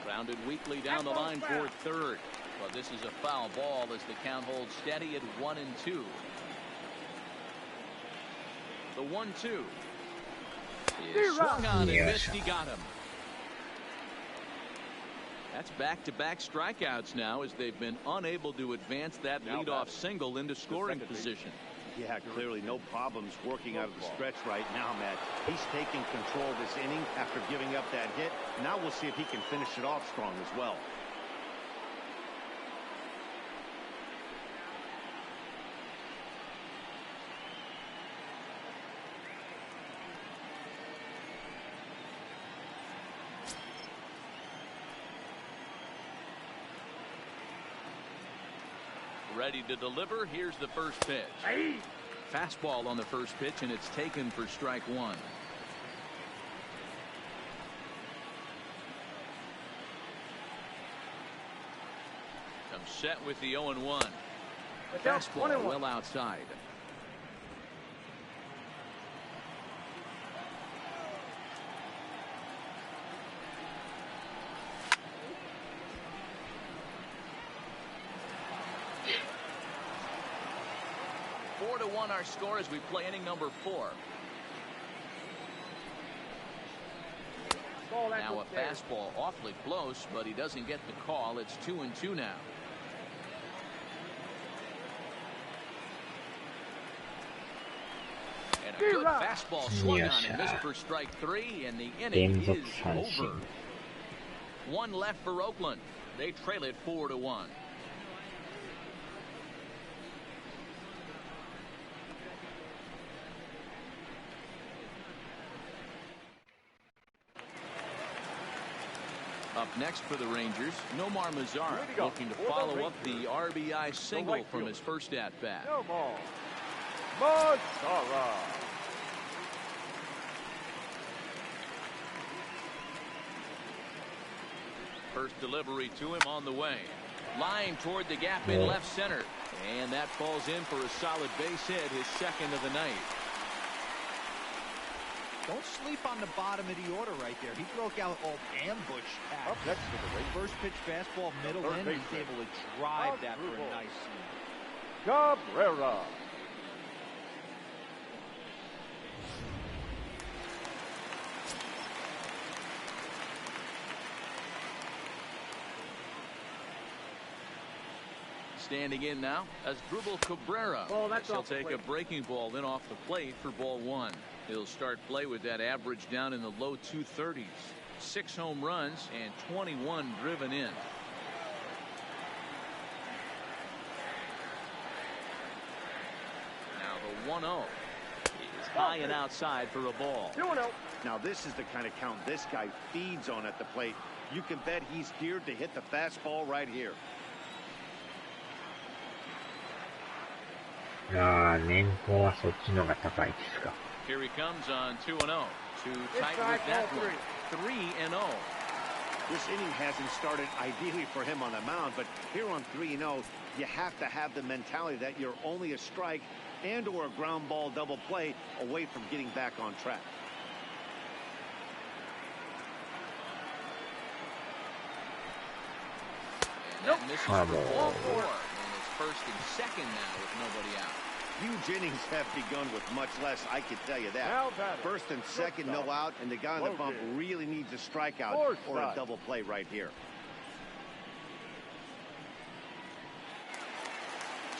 Grounded weakly down the line toward third. Well, this is a foul ball as the count holds steady at 1-2. The 1-2 is swung on and missed. He got him. That's back-to-back strikeouts now as they've been unable to advance that leadoff single into scoring position. Yeah, clearly no problems working out of the stretch right now, Matt. He's taking control of this inning after giving up that hit. Now we'll see if he can finish it off strong as well. Ready to deliver. Here's the first pitch. Fastball on the first pitch, and it's taken for strike 1. Comes set with the 0-1. Fastball well outside. Our score as we play inning number 4. Now a fastball awfully close, but he doesn't get the call. It's 2-2 now. And a good fastball swung on and missed for strike 3, and the inning is over. One left for Oakland. They trail it 4-1. Up next for the Rangers, Nomar Mazara looking to follow up the RBI single from his first at-bat. Nomar Mazara. First delivery to him on the way. Line toward the gap in left center. And that falls in for a solid base hit, his second of the night. Don't sleep on the bottom of the order right there. He broke out all ambush Up next to the Rangers. First pitch fastball, middle in. He's able to drive that for a nice swing. Cabrera. Standing in now as Dribble Cabrera. He'll take a breaking ball in off the plate for ball one. He'll start play with that average down in the low 230s. 6 home runs and 21 driven in. Now the 1-0 is high and outside for a ball. 2-0. Now this is the kind of count this guy feeds on at the plate. You can bet he's geared to hit the fastball right here. 年俸はそっちのが高いですか。 Here he comes on 2-0. Too tight with that one. 3-0. This inning hasn't started ideally for him on the mound, but here on 3-0, you have to have the mentality that you're only a strike and or a ground ball double play away from getting back on track. And that misses for ball 4. And it's first and second now with nobody out. Huge innings have begun with much less, I can tell you that. First and second, no out, and the guy on the bump really needs a strikeout or a double play right here.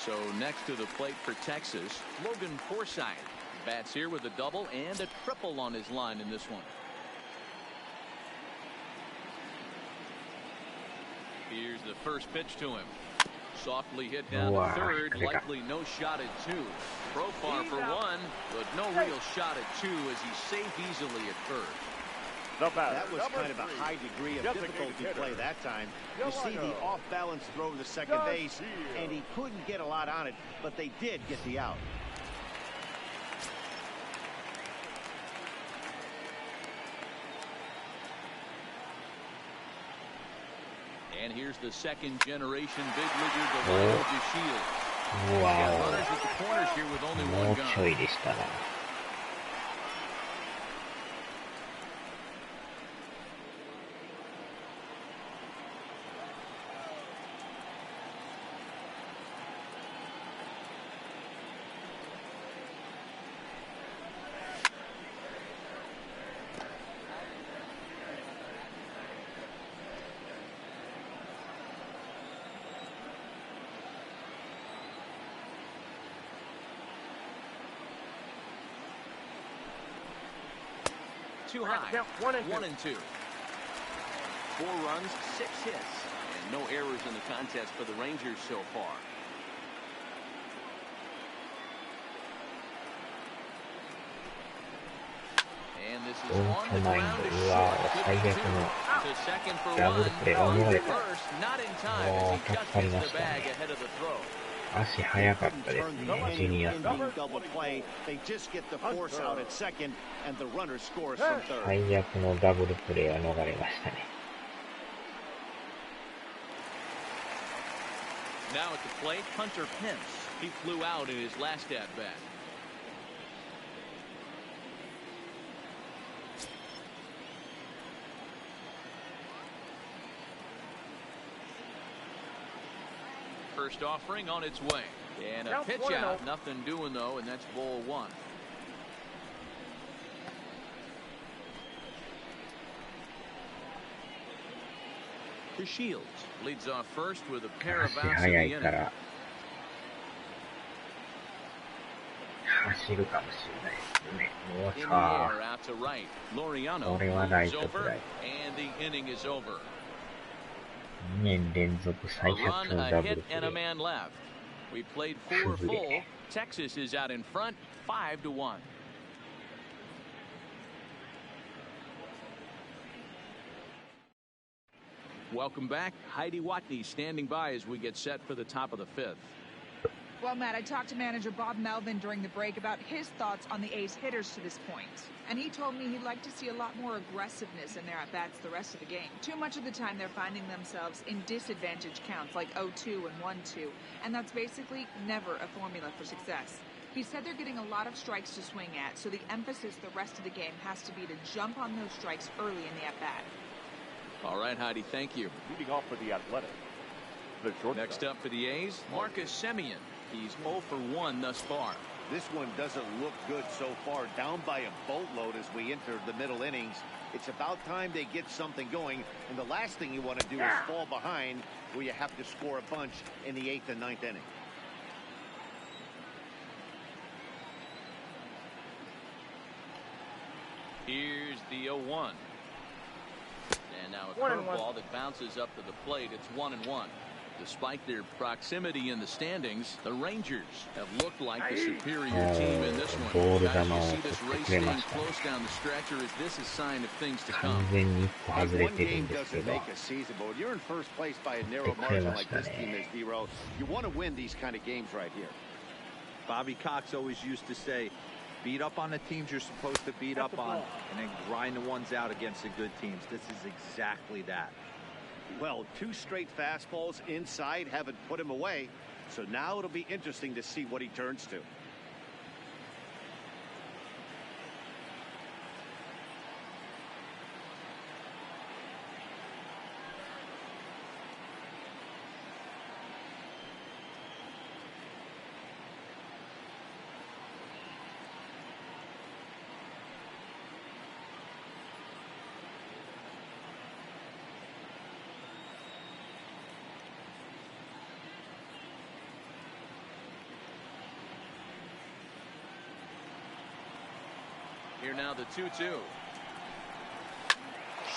So next to the plate for Texas, Logan Forsythe bats here with a double and a triple on his line in this one. Here's the first pitch to him. Softly hit down to third, likely no shot at 2. Profar for 1, but no real shot at 2 as he's safe easily at third. That was kind of a high degree of difficulty play that time. You see the off-balance throw to second base, and he couldn't get a lot on it, but they did get the out. And here's the second generation big leaguer, Delano DeShields. Got runners at the corners here with only one gun. Too high. 1 and 2. 4 runs, 6 hits, and no errors in the contest for the Rangers so far. And this is on the ground to short. To second for 1. First, not in time as he just hits the bag ahead of the throw. 足早かったですね、ジュニアさん。最悪のダブルプレーは逃れましたね。Now at the plate, Hunter Pence. He flew out in his last at bat. First offering on its way. And a pitch out. Nothing doing, though, and that's ball 1. DeShields leads off first with a pair of outs in the inning. 走るかもしれないですね。もう In the さ air, out to right. Loriano これはライ moves トフ over, ライ。 and the inning is over. 2年連続 A 最 run, 初の a ダブ hit, ルプ and a レー。 man left. We played 4 full. Texas is out in front, 5-1. Welcome back. Heidi Watney standing by as we get set for the top of the 5th. Well, Matt, I talked to manager Bob Melvin during the break about his thoughts on the A's hitters to this point. And he told me he'd like to see a lot more aggressiveness in their at-bats the rest of the game. Too much of the time they're finding themselves in disadvantage counts like 0-2 and 1-2. And that's basically never a formula for success. He said they're getting a lot of strikes to swing at, so the emphasis the rest of the game has to be to jump on those strikes early in the at-bat. All right, Heidi, thank you. Leading off for the Athletic. Next up for the A's, Marcus Semien. He's 0 for 1 thus far. This one doesn't look good so far. Down by a boatload as we enter the middle innings. It's about time they get something going. And the last thing you want to do is fall behind where you have to score a bunch in the 8th and 9th inning. Here's the 0-1. And now a curveball that bounces up to the plate. It's 1-1. Despite their proximity in the standings, the Rangers have looked like the superior team in this one. Guys, you see this race staying close down the stretch, or is this a sign of things to come? One game doesn't make a season, but when you're in first place by a narrow margin like this team is, D-Row, you want to win these kind of games right here. Bobby Cox always used to say, beat up on the teams you're supposed to beat up on, and then grind the ones out against the good teams. This is exactly that. Well, 2 straight fastballs inside haven't put him away. So now it'll be interesting to see what he turns to. Here now the 2-2.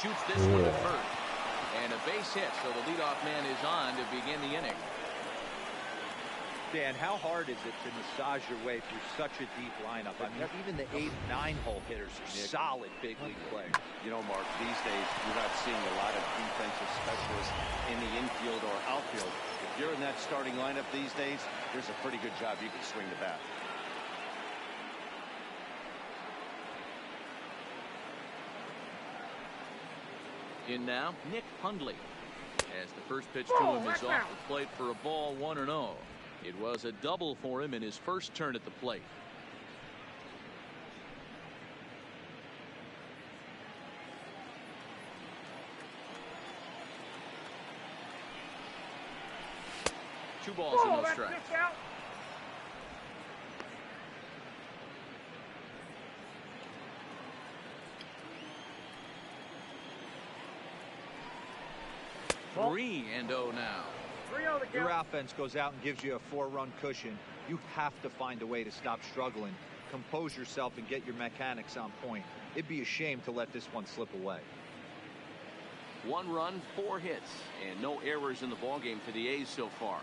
Shoots this one at first. And a base hit, so the leadoff man is on to begin the inning. Dan, how hard is it to massage your way through such a deep lineup? I mean, even the 8, 9-hole hitters are solid big league players. You know, Mark, these days you're not seeing a lot of defensive specialists in the infield or outfield. If you're in that starting lineup these days, there's a pretty good job you can swing the bat. In now, Nick Hundley. As the first pitch to him is off the plate for a ball, 1-0. It was a double for him in his first turn at the plate. Two balls and no strikes. Three and 0 now. Your offense goes out and gives you a 4-run cushion. You have to find a way to stop struggling, compose yourself, and get your mechanics on point. It'd be a shame to let this one slip away. 1 run, 4 hits, and no errors in the ballgame for the A's so far.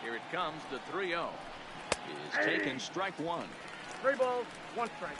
Here it comes, the 3-0 is taken, strike 1. 3 balls, 1 strike.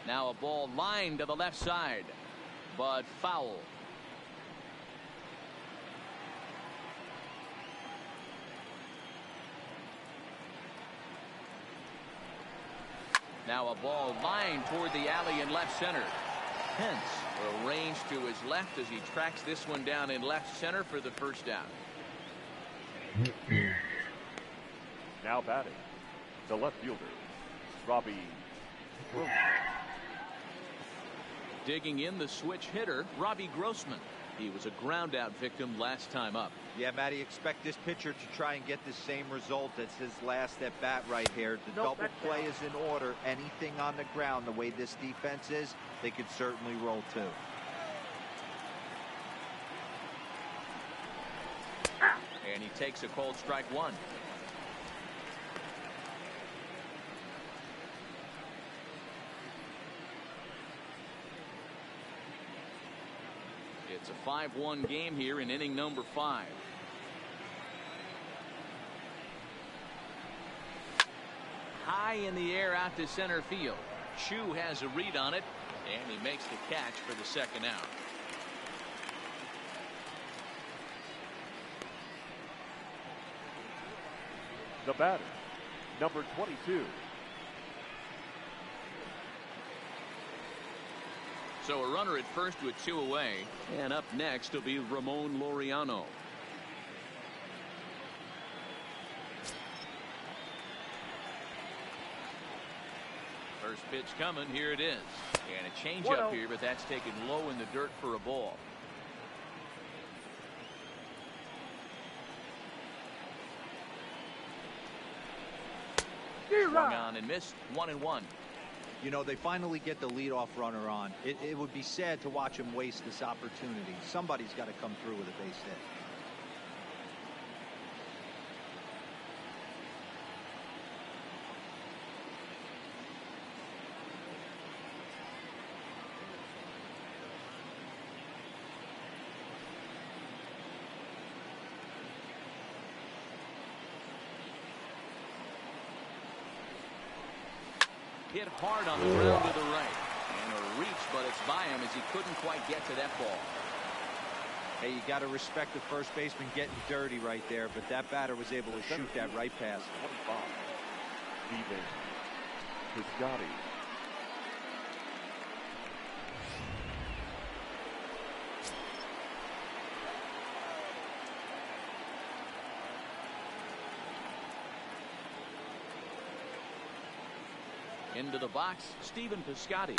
Now a ball lined to the left side, but foul. Now a ball lined toward the alley in left center. Pence arranged to his left as he tracks this one down in left center for the first down. Now batting, the left fielder, Robbie Digging in, the switch hitter, Robbie Grossman. He was a ground-out victim last time up. Yeah, Matty, expect this pitcher to try and get the same result as his last at-bat right here. The double play is in order. Anything on the ground, the way this defense is, they could certainly roll too. And he takes a cold strike one. It's a 5-1 game here in inning number 5. High in the air out to center field. Chu has a read on it, and he makes the catch for the second out. The batter, number 22. So a runner at first with 2 away, and up next will be Ramon Laureano. First pitch coming, here it is. And a changeup here, but that's taken low in the dirt for a ball. Swung on and missed, 1-1. You know, they finally get the leadoff runner on. It would be sad to watch him waste this opportunity. Somebody's got to come through with a base hit. Hit hard on the ground to the right. And a reach, but it's by him as he couldn't quite get to that ball. Hey, you got to respect the first baseman getting dirty right there, but that batter was able to shoot that right past. 25. Steven Piscotty. Into the box, Steven Piscotty.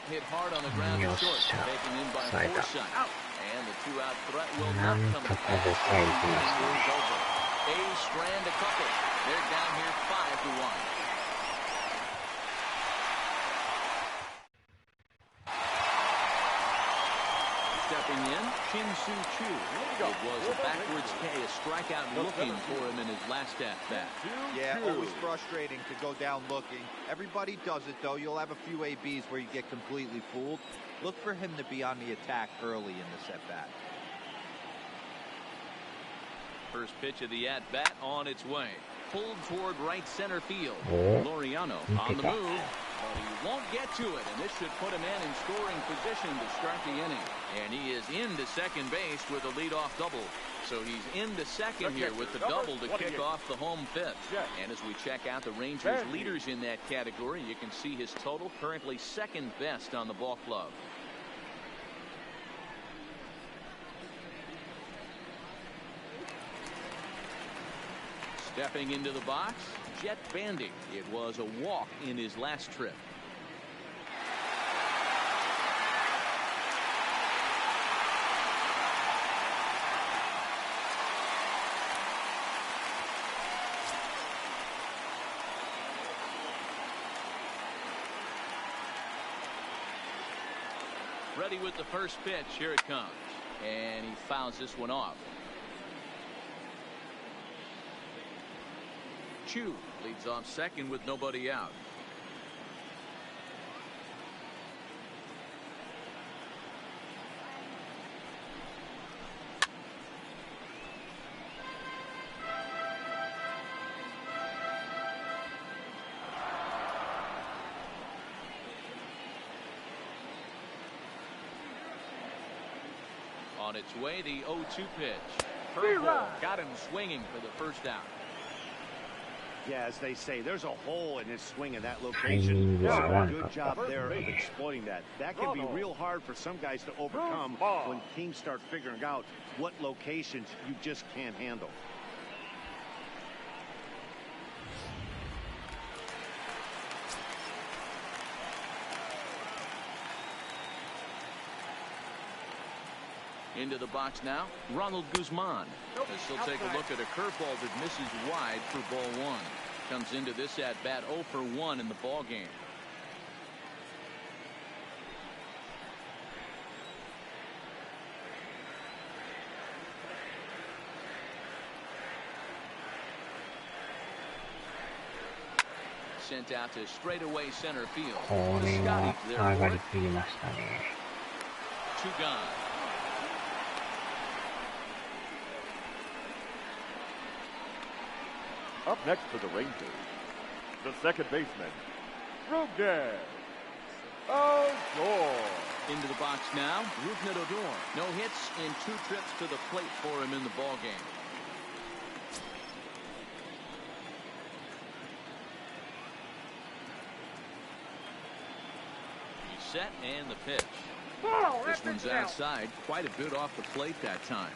Hit hard on the ground to short, taken in by Forsythe. And the 2-out threat will not come back. A's strand a couple. They're down here 5-1. Stepping in, Shin-Soo Choo. It was a backwards K, a strikeout looking for him in his last at-bat. Yeah, always frustrating to go down looking. Everybody does it, though. You'll have a few ABs where you get completely fooled. Look for him to be on the attack early in this at-bat. First pitch of the at-bat on its way. Pulled toward right center field. Laureano on the move. But he won't get to it, and this should put a man in scoring position to start the inning. And he is into second base with a leadoff double. So he's into second here with the double to kick off the home fifth. And as we check out the Rangers leaders in that category, you can see his total currently second best on the ball club. Stepping into the box, Jet Bandy. It was a walk in his last trip. Ready with the first pitch. Here it comes. And he fouls this one off. Chu leads off second with nobody out. On its way, the 0-2 pitch. Curveball got him swinging for the first out. Yeah, as they say, there's a hole in his swing in that location. Good job there of exploiting that. That can be real hard for some guys to overcome when teams start figuring out what locations you just can't handle. Into the box now, Ronald Guzman. This will take a look at a curveball that misses wide for ball one. Comes into this at bat 0 for 1 in the ball game. Sent out to straightaway center field. これは上がりすぎましたね。Two gone. Up next for the Rangers, the second baseman, Rougned Odor. Into the box now, Rougned Odor. No hits in 2 trips to the plate for him in the ball game. He's set and the pitch. This one's outside, quite a bit off the plate that time.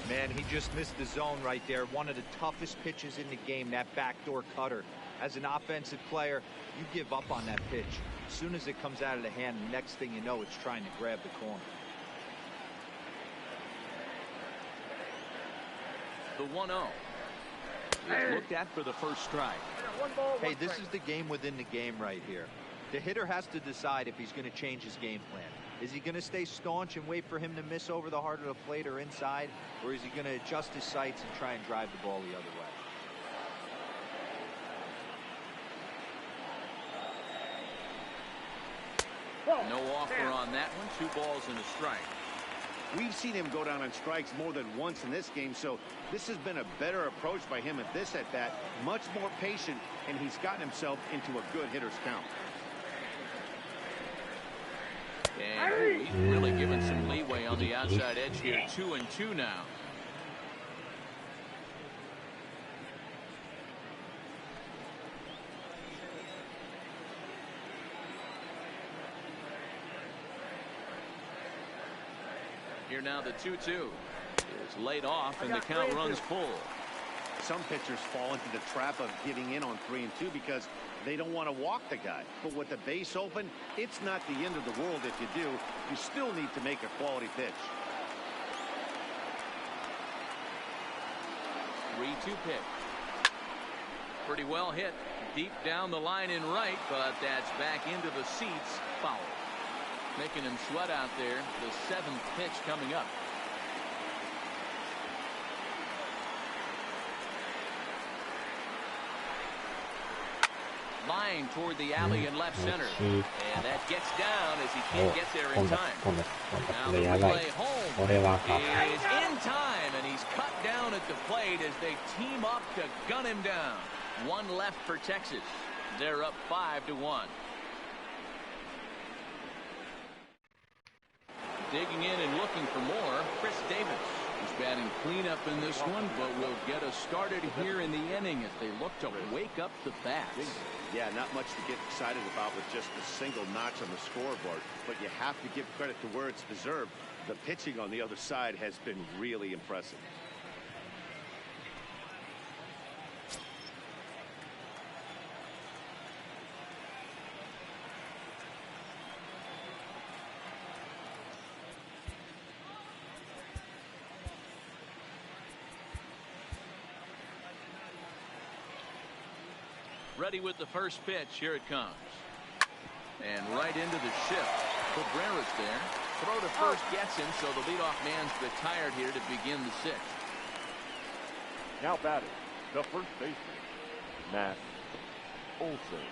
Man, he just missed the zone right there. One of the toughest pitches in the game, that backdoor cutter. As an offensive player, you give up on that pitch. As soon as it comes out of the hand, the next thing you know, it's trying to grab the corner. The 1-0. It's looked at for the first strike. Hey, this is the game within the game right here. The hitter has to decide if he's going to change his game plan. Is he going to stay staunch and wait for him to miss over the heart of the plate or inside? Or is he going to adjust his sights and try and drive the ball the other way? No offer on that one. 2 balls and a strike. We've seen him go down on strikes more than once in this game, so this has been a better approach by him at this at-bat. Much more patient, and he's gotten himself into a good hitter's count. And he's really given some leeway on the outside edge here. 2-2 now. Here now the 2-2 is laid off and the count runs full. Some pitchers fall into the trap of giving in on 3-2 because they don't want to walk the guy. But with the base open, it's not the end of the world if you do. You still need to make a quality pitch. 3-2 pitch. Pretty well hit. Deep down the line in right, but that's back into the seats. Foul. Making him sweat out there. The 7th pitch coming up. Line toward the alley in left center. And that gets down as he can't get there in time. Now the relay home is in time, and he's cut down at the plate as they team up to gun him down. 1 left for Texas. They're up 5-1. Digging in and looking for more, Chris Davis. He's batting cleanup in this one, but will get us started here in the inning as they look to wake up the bats. Yeah, not much to get excited about with just a single notch on the scoreboard, but you have to give credit to where it's deserved. The pitching on the other side has been really impressive. Ready with the first pitch. Here it comes. And right into the shift. Cabrera's there. Throw to first gets him, so the leadoff man's retired here to begin the 6th. Now batting, the first baseman, Matt Olson.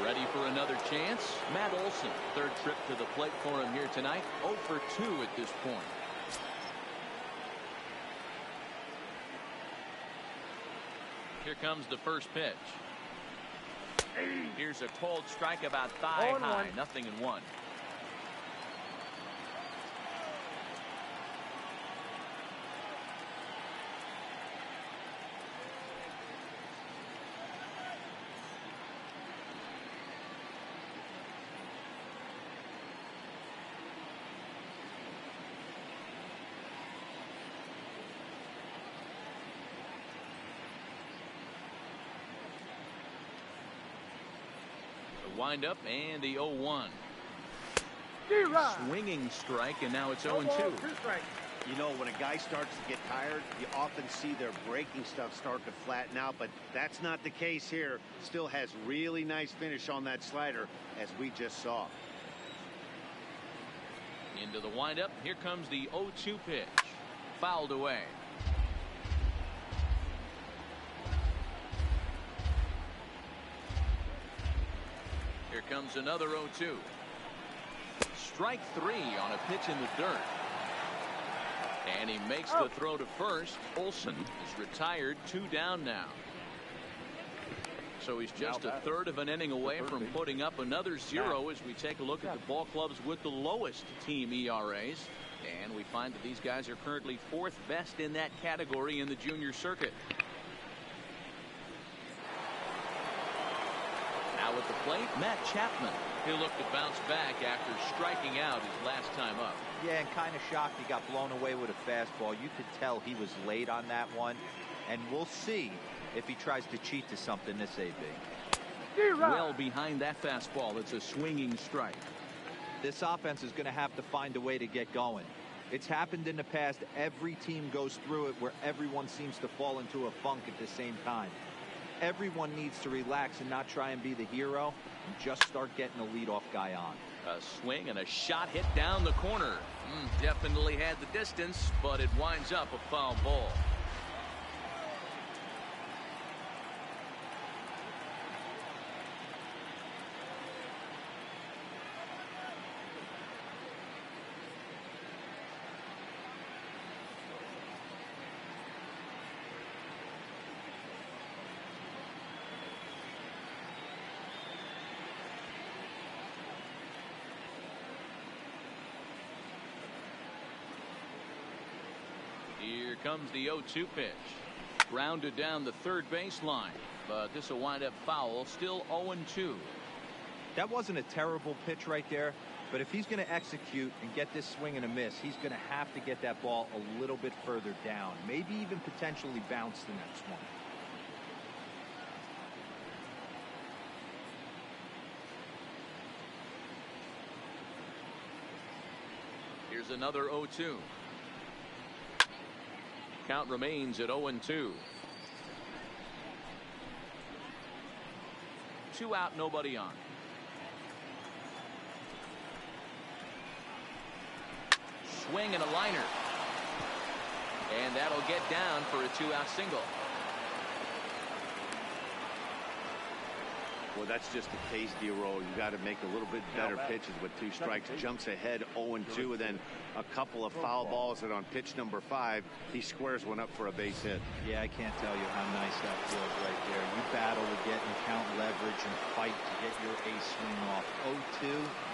Ready for another chance? Matt Olson. 3rd trip to the plate for him here tonight. 0 for 2 at this point. Here comes the first pitch. Here's a cold strike about thigh high. 0-1. Wind up and the 0-1. Swinging strike, and now it's 0-2. 2 strikes. You know, when a guy starts to get tired, you often see their breaking stuff start to flatten out, but that's not the case here. Still has really nice finish on that slider, as we just saw. Into the windup. Here comes the 0-2 pitch. Fouled away. Here comes another 0-2. Strike 3 on a pitch in the dirt. And he makes the throw to first. Olsen is retired, 2 down now. So he's just a third of an inning away from putting up another 0 as we take a look at the ball clubs with the lowest team ERAs. And we find that these guys are currently 4th best in that category in the junior circuit. Now at the plate, Matt Chapman. He'll look to bounce back after striking out his last time up. Yeah, and kind of shocked he got blown away with a fastball. You could tell he was late on that one. And we'll see if he tries to cheat to something this AB. Well behind that fastball. It's a swinging strike. This offense is going to have to find a way to get going. It's happened in the past. Every team goes through it where everyone seems to fall into a funk at the same time. Everyone needs to relax and not try and be the hero and just start getting the leadoff guy on. A swing and a shot hit down the corner. Definitely had the distance, but it winds up a foul ball. Here comes the 0-2 pitch. Grounded down the third baseline, but this will wind up foul. Still 0-2. That wasn't a terrible pitch right there, but if he's going to execute and get this swing and a miss, he's going to have to get that ball a little bit further down, maybe even potentially bounce the next one. Here's another 0-2. Count remains at 0-2. 2 out, nobody on. Swing and a liner. And that'll get down for a 2-out single. Well, that's just a tasty roll. You got to make a little bit better pitches with 2 strikes. Jumps ahead 0-2, and then a couple of foul balls, and on pitch number 5, he squares one up for a base hit. Yeah, I can't tell you how nice that feels right there. You battle to get and count leverage and fight to get your ace swing off. 0-2,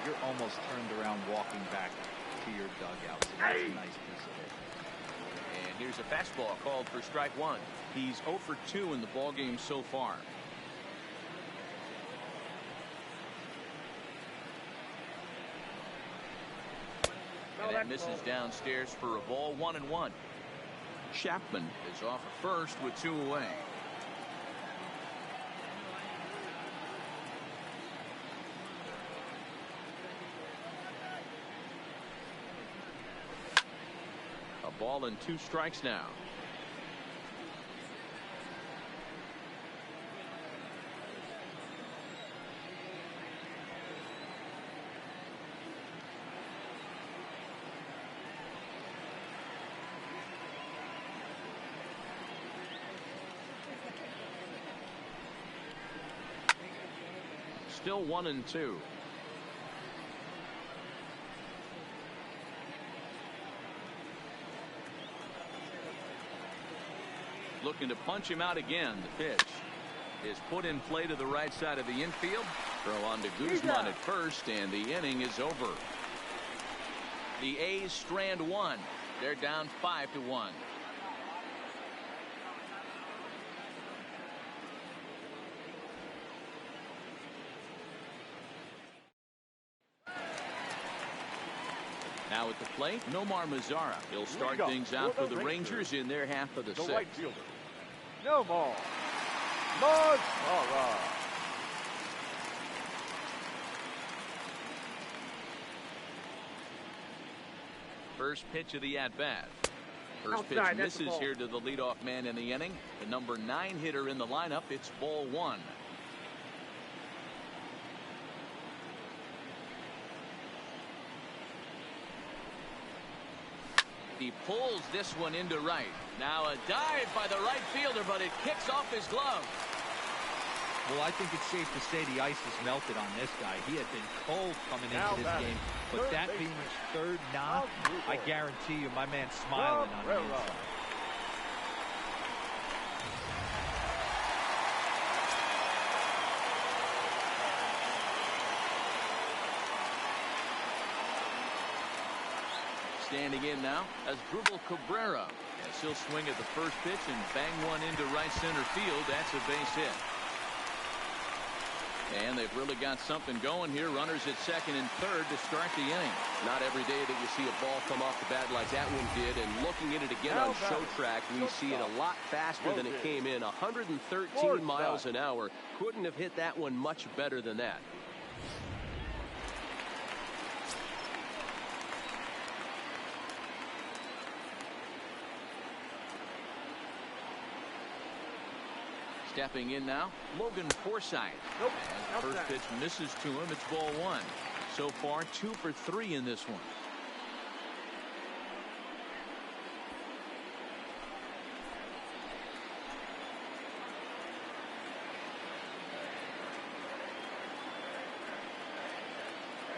you're almost turned around walking back to your dugout. So that's a nice piece of it. And here's a fastball called for strike 1. He's 0 for 2 in the ballgame so far. And that misses downstairs for a ball. 1-1. Chapman is off at first with 2 away. A ball and 2 strikes now. Still 1-2. Looking to punch him out again. The pitch is put in play to the right side of the infield. Throw on to Guzman at first, and the inning is over. The A's strand 1. They're down 5-1. Now at the plate, Nomar Mazara. He'll start things out for the Rangers in their half of the 6th. Right fielder, Nomar Mazara. First pitch of the at-bat. First pitch Outside, that's a misses ball. here to the leadoff man in the inning. The number 9 hitter in the lineup. It's ball 1. He pulls this one into right. Now a dive by the right fielder, but it kicks off his glove. Well, I think it's safe to say the ice has melted on this guy. He had been cold coming Now into this batting, game, but third that baseman. being his third knock, I guarantee you my man's smiling on the inside. Standing in now as Dribble Cabrera. As he'll swing at the first pitch and bang one into right center field. That's a base hit. And they've really got something going here. Runners at second and third to start the inning. Not every day that you see a ball come off the bat like that one did. And looking at it again on show track, we see it a lot faster than it came in. 113 miles an hour. Couldn't have hit that one much better than that. Stepping in now, Logan Forsythe. Nope. As the first pitch misses to him, it's ball 1. So far, 2 for 3 in this one.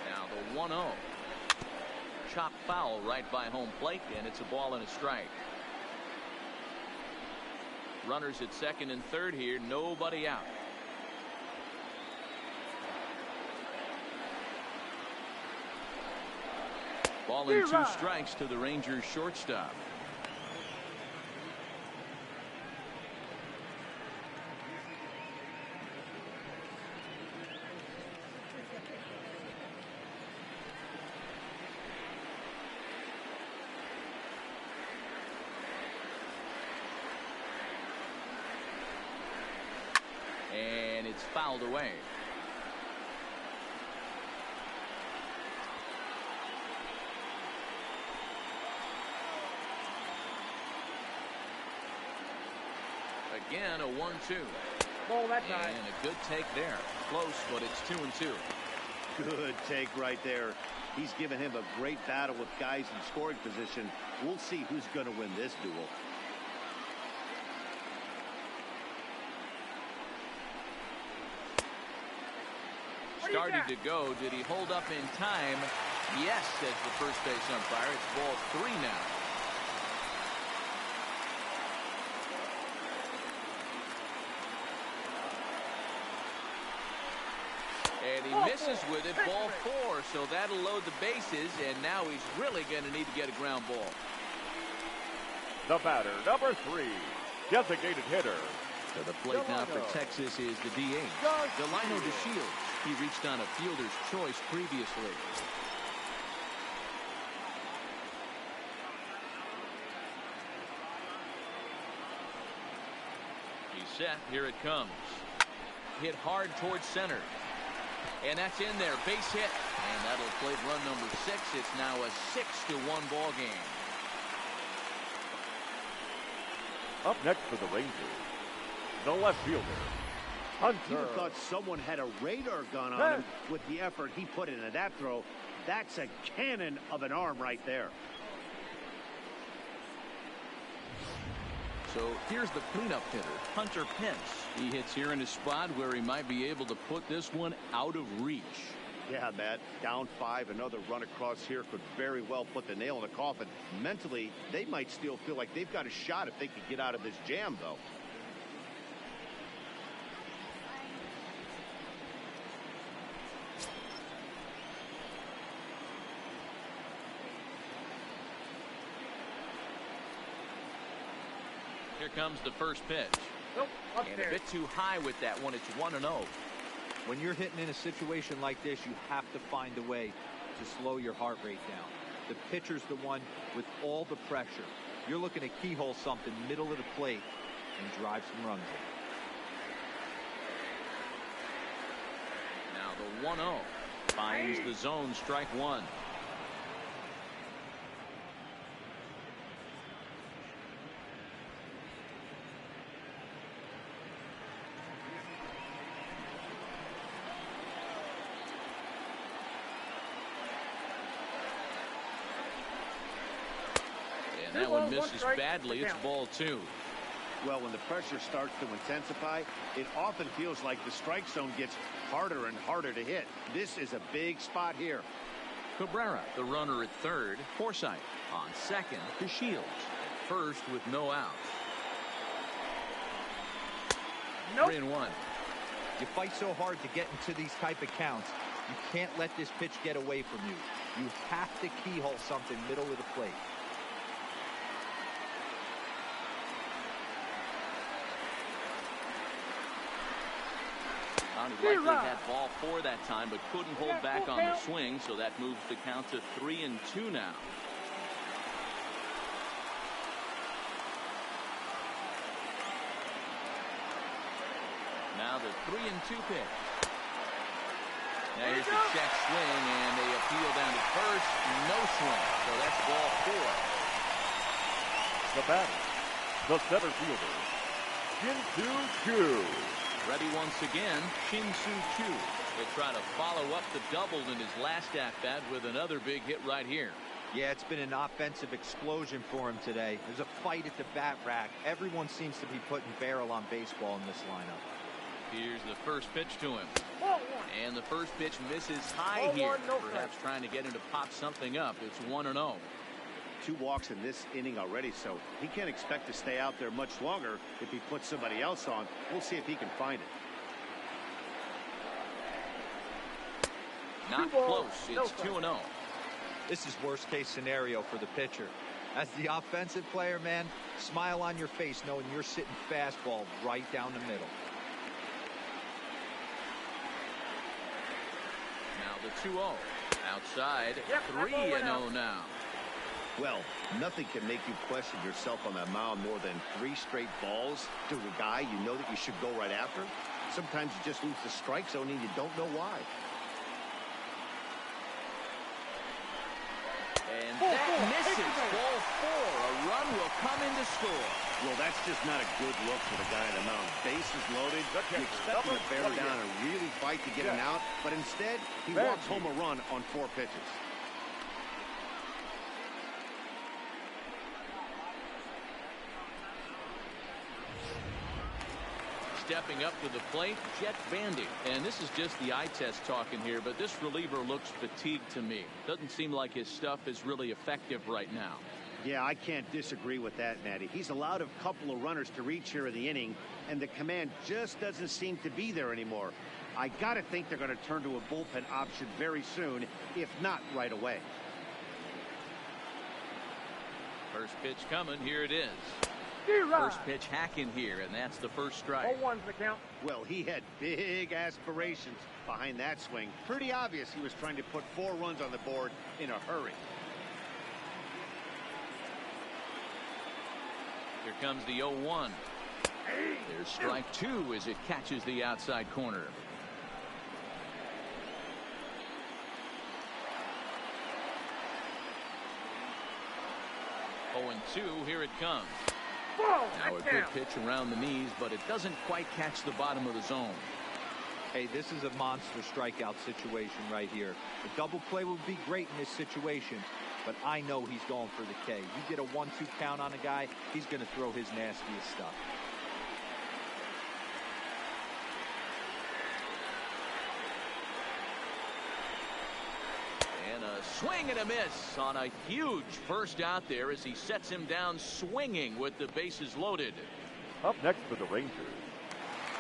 Now the 1-0. Chop foul right by home plate, and it's a ball and a strike. Runners at second and third here, nobody out. Ball and 2 strikes to the Rangers shortstop. And it's fouled away. Again, a 1-2. Ball that time. And a good take there. Close, but it's 2-2. Good take right there. He's given him a great battle with guys in scoring position. We'll see who's going to win this duel. Started to go. Did he hold up in time? Yes, says the first base umpire. It's ball 3 now. And he misses with it, ball 4, so that'll load the bases, and now he's really going to need to get a ground ball. The batter, number 3, designated hitter. To the plate now for Texas is the DH, Delino DeShields. He reached on a fielder's choice previously. He's set. Here it comes. Hit hard towards center. And that's in there. Base hit. And that'll plate run number 6. It's now a 6-1 ball game. Up next for the Rangers, the left fielder, Hunter. You thought someone had a radar gun on him with the effort he put into that throw. That's a cannon of an arm right there. So here's the cleanup hitter, Hunter Pence. He hits here in a spot where he might be able to put this one out of reach. Yeah, Matt, down 5, another run across here could very well put the nail in the coffin. Mentally, they might still feel like they've got a shot if they could get out of this jam, though. Here comes the first pitch. Nope, And a bit too high with that one. It's 1-0. When you're hitting in a situation like this, you have to find a way to slow your heart rate down. The pitcher's the one with all the pressure. You're looking to keyhole something middle of the plate and drive some runs in. Now the 1-0 finds the zone, strike 1. And that one misses badly. It's ball 2. Well, when the pressure starts to intensify, it often feels like the strike zone gets harder and harder to hit. This is a big spot here. Cabrera, the runner at third. Forsythe on second to Shields. At first with no out. 3-1. You fight so hard to get into these type of counts. You can't let this pitch get away from you. You have to keyhole something middle of the plate. He likely had ball 4 that time, but couldn't hold back on the swing, so that moves the count to 3-2 now. Now the 3-2 pitch. Now here's the check swing, and they appeal down to first. No swing, so that's ball 4. The batter, the center fielder, Shin-Soo Choo. Ready once again, Shin-Soo Choo. He'll try to follow up the double in his last at-bat with another big hit right here. Yeah, it's been an offensive explosion for him today. There's a fight at the bat rack. Everyone seems to be putting barrel on baseball in this lineup. Here's the first pitch to him. And the first pitch misses high here. Perhaps trying to get him to pop something up. It's 1-0. 2 walks in this inning already, so he can't expect to stay out there much longer if he puts somebody else on. We'll see if he can find it. Not close. It's 2-0. This is worst case scenario for the pitcher. As the offensive player, man, smile on your face knowing you're sitting fastball right down the middle. Now the 2-0. Outside, 3-0 now. Well, nothing can make you question yourself on that mound more than 3 straight balls to a guy you know that you should go right after. Sometimes you just lose the strike zone and you don't know why. And that misses. Ball 4. A run will come in to score. Well, that's just not a good look for the guy on the mound. Bases loaded. You expect him to bear down and really fight to get an out, but instead he walks home a run on 4 pitches. Stepping up to the plate, Jet Bandy. And this is just the eye test talking here, but this reliever looks fatigued to me. Doesn't seem like his stuff is really effective right now. Yeah, I can't disagree with that, Matty. He's allowed a couple of runners to reach here in the inning, and the command just doesn't seem to be there anymore. I got to think they're going to turn to a bullpen option very soon, if not right away. First pitch coming. Here it is. First pitch hacking here, and that's the first strike. 0-1's the count. Well, he had big aspirations behind that swing. Pretty obvious he was trying to put 4 runs on the board in a hurry. Here comes the 0-1. There's strike 2 as it catches the outside corner. Oh, 2, here it comes. Now a good pitch around the knees, but it doesn't quite catch the bottom of the zone. Hey, this is a monster strikeout situation right here. A double play would be great in this situation, but I know he's going for the K. You get a 1-2 count on a guy, he's going to throw his nastiest stuff. And a swing and a miss on a huge first out there as he sets him down swinging with the bases loaded. Up next for the Rangers,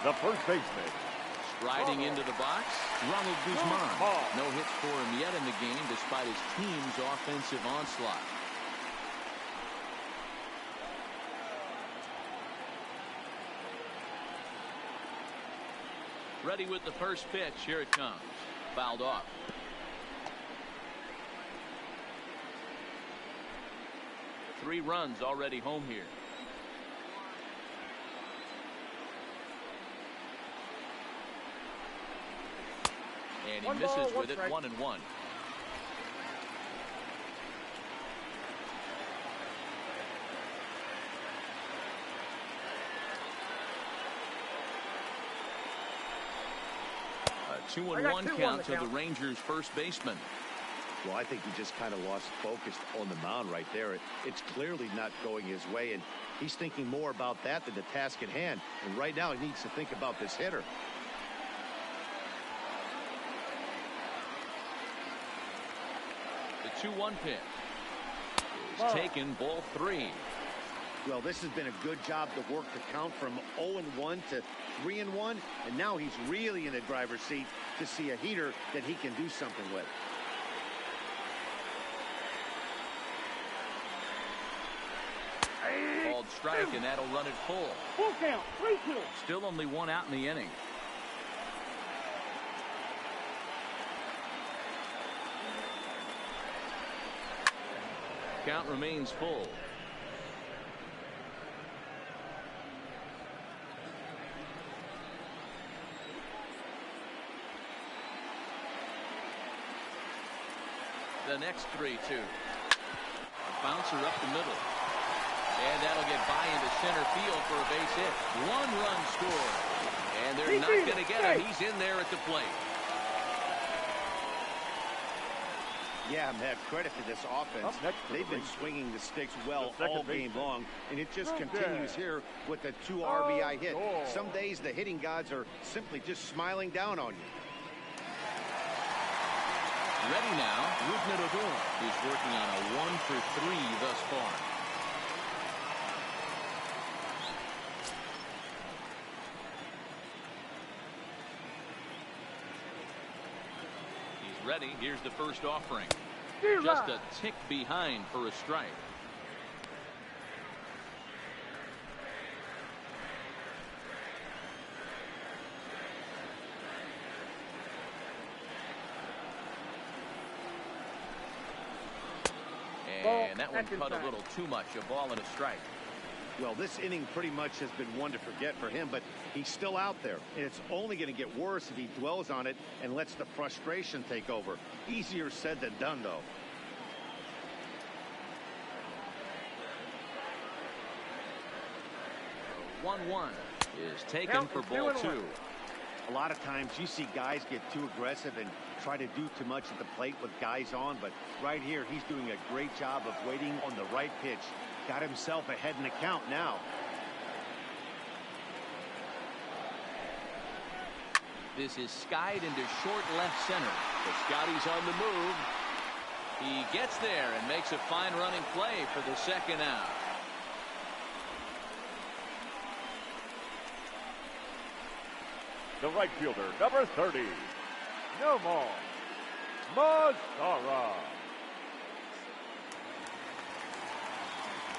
the first baseman. Striding into the box, Ronald Guzman. No hits for him yet in the game despite his team's offensive onslaught. Ready with the first pitch. Here it comes. Fouled off. Three runs already home here. And he misses with it. 1-1. A 2-1 count to the Rangers' first baseman. Well, I think he just kind of lost focus on the mound right there. It's clearly not going his way, and he's thinking more about that than the task at hand. And right now, he needs to think about this hitter. The 2-1 pitch is taken, ball 3. Well, this has been a good job to work the count from 0-1 to 3-1, and now he's really in the driver's seat to see a heater that he can do something with. Called strike, and that'll run it full. Full count, 3-2. Still only 1 out in the inning. Count remains full. The next 3-2. Bouncer up the middle. And that'll get by into center field for a base hit. 1 run scored. And they're not going to get him. He's in there at the plate. Yeah, Matt, credit to this offense. They've been swinging the sticks well all game long, and it just continues here with the 2 RBI hit. Some days the hitting gods are simply just smiling down on you. Ready now, Rougned Odor, who's working on a 1-for-3 thus far. He's ready. Here's the first offering. Just a tick behind for a strike. And that one cut a little too much. A ball and a strike. Well, this inning pretty much has been one to forget for him, but he's still out there. And it's only going to get worse if he dwells on it and lets the frustration take over. Easier said than done, though. The 1-1 is taken for ball 2. A lot of times you see guys get too aggressive and try to do too much at the plate with guys on, but right here he's doing a great job of waiting on the right pitch. Got himself ahead in the count now. This is skied into short left center. But Scotty's on the move. He gets there and makes a fine running play for the second out. The right fielder, number 30, Nomar Mazara.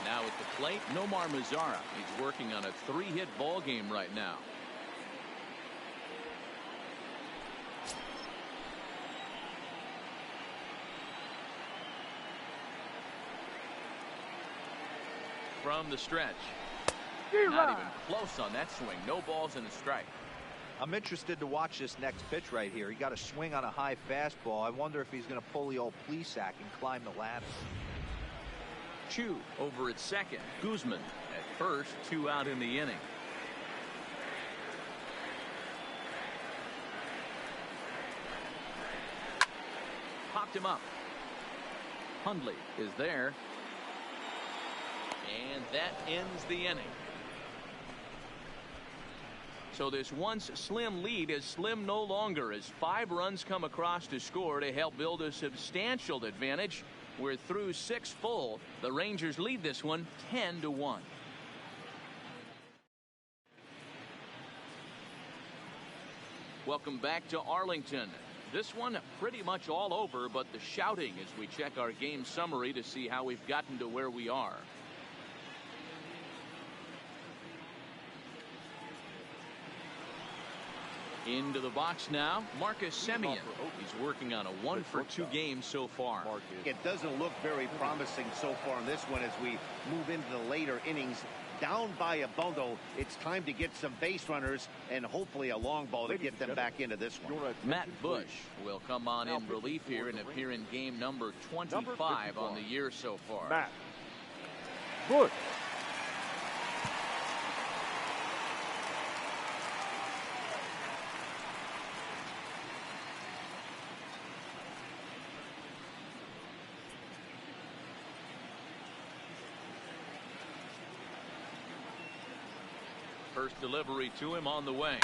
Now at the plate, Nomar Mazara. He's working on a 3-hit ball game right now. From the stretch. Not even close on that swing. No balls and a strike. I'm interested to watch this next pitch right here. He got a swing on a high fastball. I wonder if he's going to pull the old Plesac and climb the ladder. Chu over at second. Guzman at first. 2 out in the inning. Popped him up. Hundley is there. And that ends the inning. So this once slim lead is slim no longer as 5 runs come across to score to help build a substantial advantage. We're through 6 full. The Rangers lead this one 10-1. Welcome back to Arlington. This one pretty much all over, but the shouting as we check our game summary to see how we've gotten to where we are. Into the box now, Marcus Semien. He's working on a 1-for-2 game so far. It doesn't look very promising so far in this one as we move into the later innings. Down by a bundle, it's time to get some base runners and hopefully a long ball to get them back into this one. Matt Bush will come on in relief here and appear in game number 25 on the year so far. Matt Bush. First delivery to him on the way.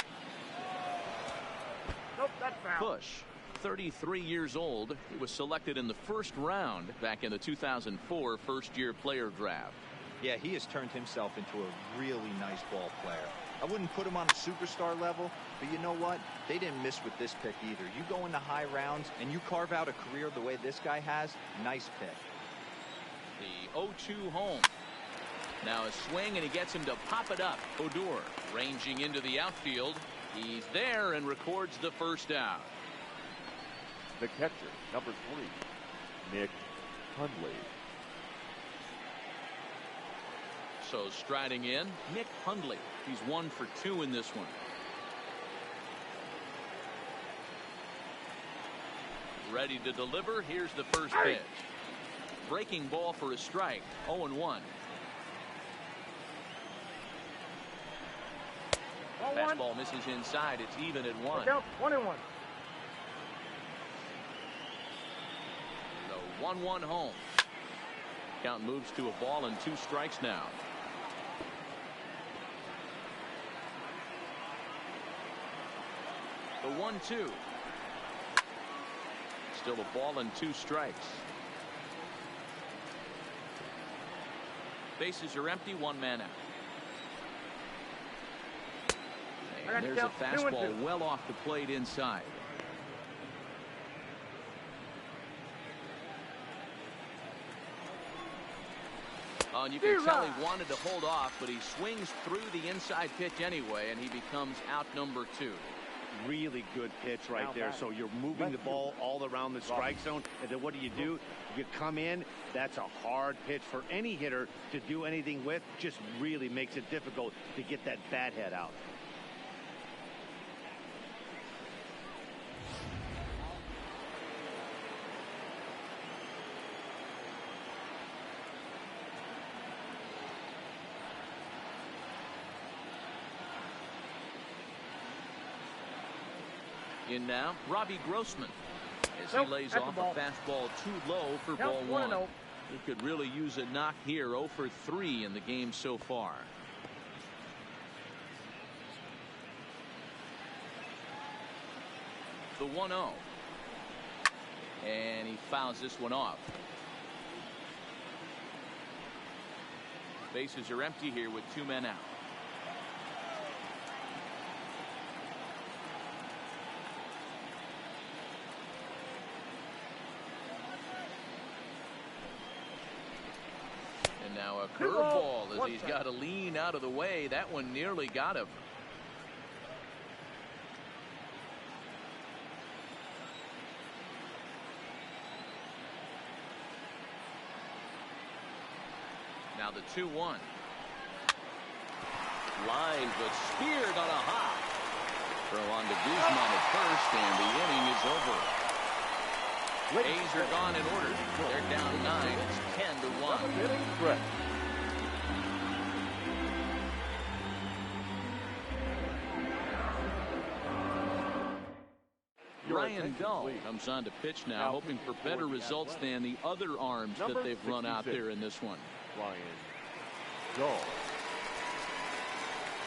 Nope, that's foul. Bush, 33 years old. He was selected in the first round back in the 2004 first-year player draft. Yeah, he has turned himself into a really nice ball player. I wouldn't put him on a superstar level, but you know what? They didn't miss with this pick either. You go into high rounds and you carve out a career the way this guy has, nice pick. The 0-2 home. Now a swing, and he gets him to pop it up. Odor ranging into the outfield. He's there and records the first out. The catcher, number 3, Nick Hundley. So striding in, Nick Hundley. He's 1 for 2 in this one. Ready to deliver. Here's the first pitch. Breaking ball for a strike. 0-1. Fastball misses inside. It's even at 1. 1-1. The 1-1 home. Count moves to a ball and 2 strikes now. The 1-2. Still a ball and 2 strikes. Bases are empty, 1 man out. And there's a fastball well off the plate inside. And you can tell he wanted to hold off, but he swings through the inside pitch anyway, and he becomes out number 2. Really good pitch right there. So you're moving the ball all around the strike zone, and then what do? You come in. That's a hard pitch for any hitter to do anything with. Just really makes it difficult to get that bat head out. In now, Robbie Grossman, as he lays off a fastball too low for ball 1. He could really use a knock here. 0 for 3 in the game so far. The 1-0. And he fouls this one off. Bases are empty here with 2 men out. Now a curveball as he's got to lean out of the way. That one nearly got him. Now the 2-1. Line but speared on a hop. Throw on to Guzman at first, and the inning is over. A's are gone in order. They're down 9. It's 10-1. Ryan Dull comes on to pitch now, hoping for better results than the other arms that they've run out there in this one. Ryan Dull.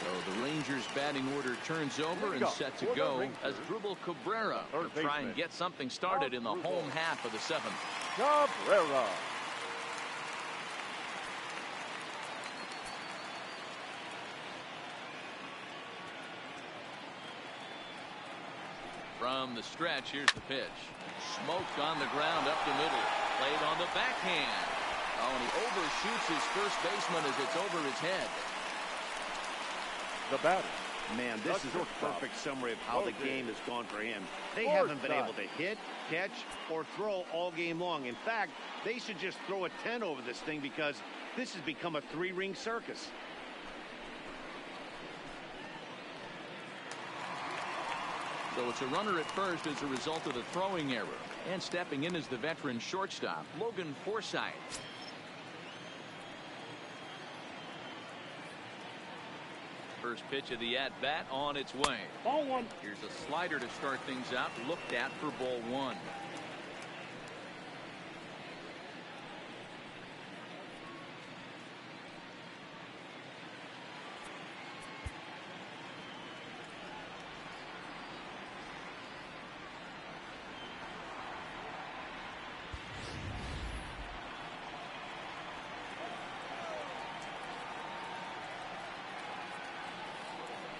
So the Rangers batting order turns over and set to go as Dribble Cabrera will try and get something started in the home half of the 7th. Cabrera. From the stretch, here's the pitch. Smoked on the ground up the middle. Played on the backhand. Oh, and he overshoots his first baseman as it's over his head. The batter. Man, this is a perfect summary of how the game has gone for him. They haven't been able to hit, catch, or throw all game long. In fact, they should just throw a 10 over this thing because this has become a 3-ring circus. So it's a runner at first as a result of the throwing error. And stepping in is the veteran shortstop, Logan Forsythe. First pitch of the at-bat on its way. Ball 1. Here's a slider to start things out, looked at for ball 1.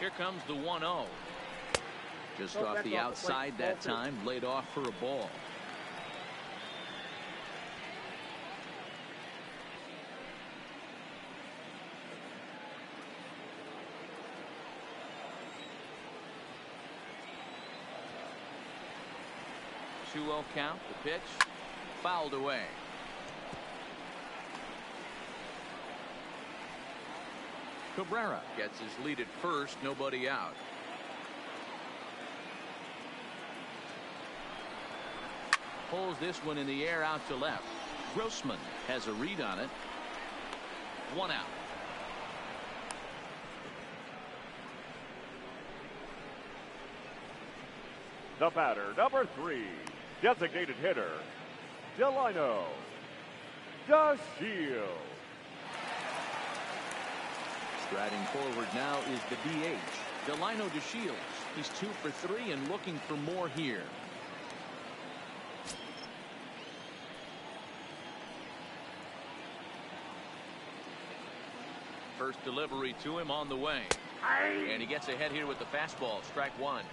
Here comes the 1-0. Just off the outside that time, laid off for a ball. Two-0 count. The pitch fouled away. Cabrera gets his lead at first, nobody out. Pulls this one in the air out to left. Grossman has a read on it. One out. The batter, number 3, designated hitter, Delino DeShields. Striding forward now is the DH, Delino DeShields. He's 2 for 3 and looking for more here. First delivery to him on the way. And he gets ahead here with the fastball. Strike one.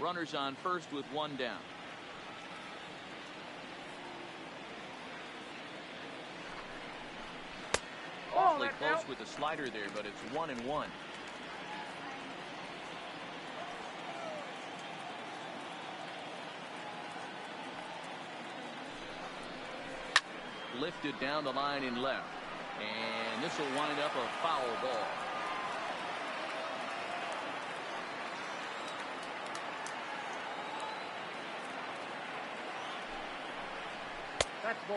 Runners on first with one down. Awfully close with the slider there, but it's 1-1. Lifted down the line in left, and this will wind up a foul ball.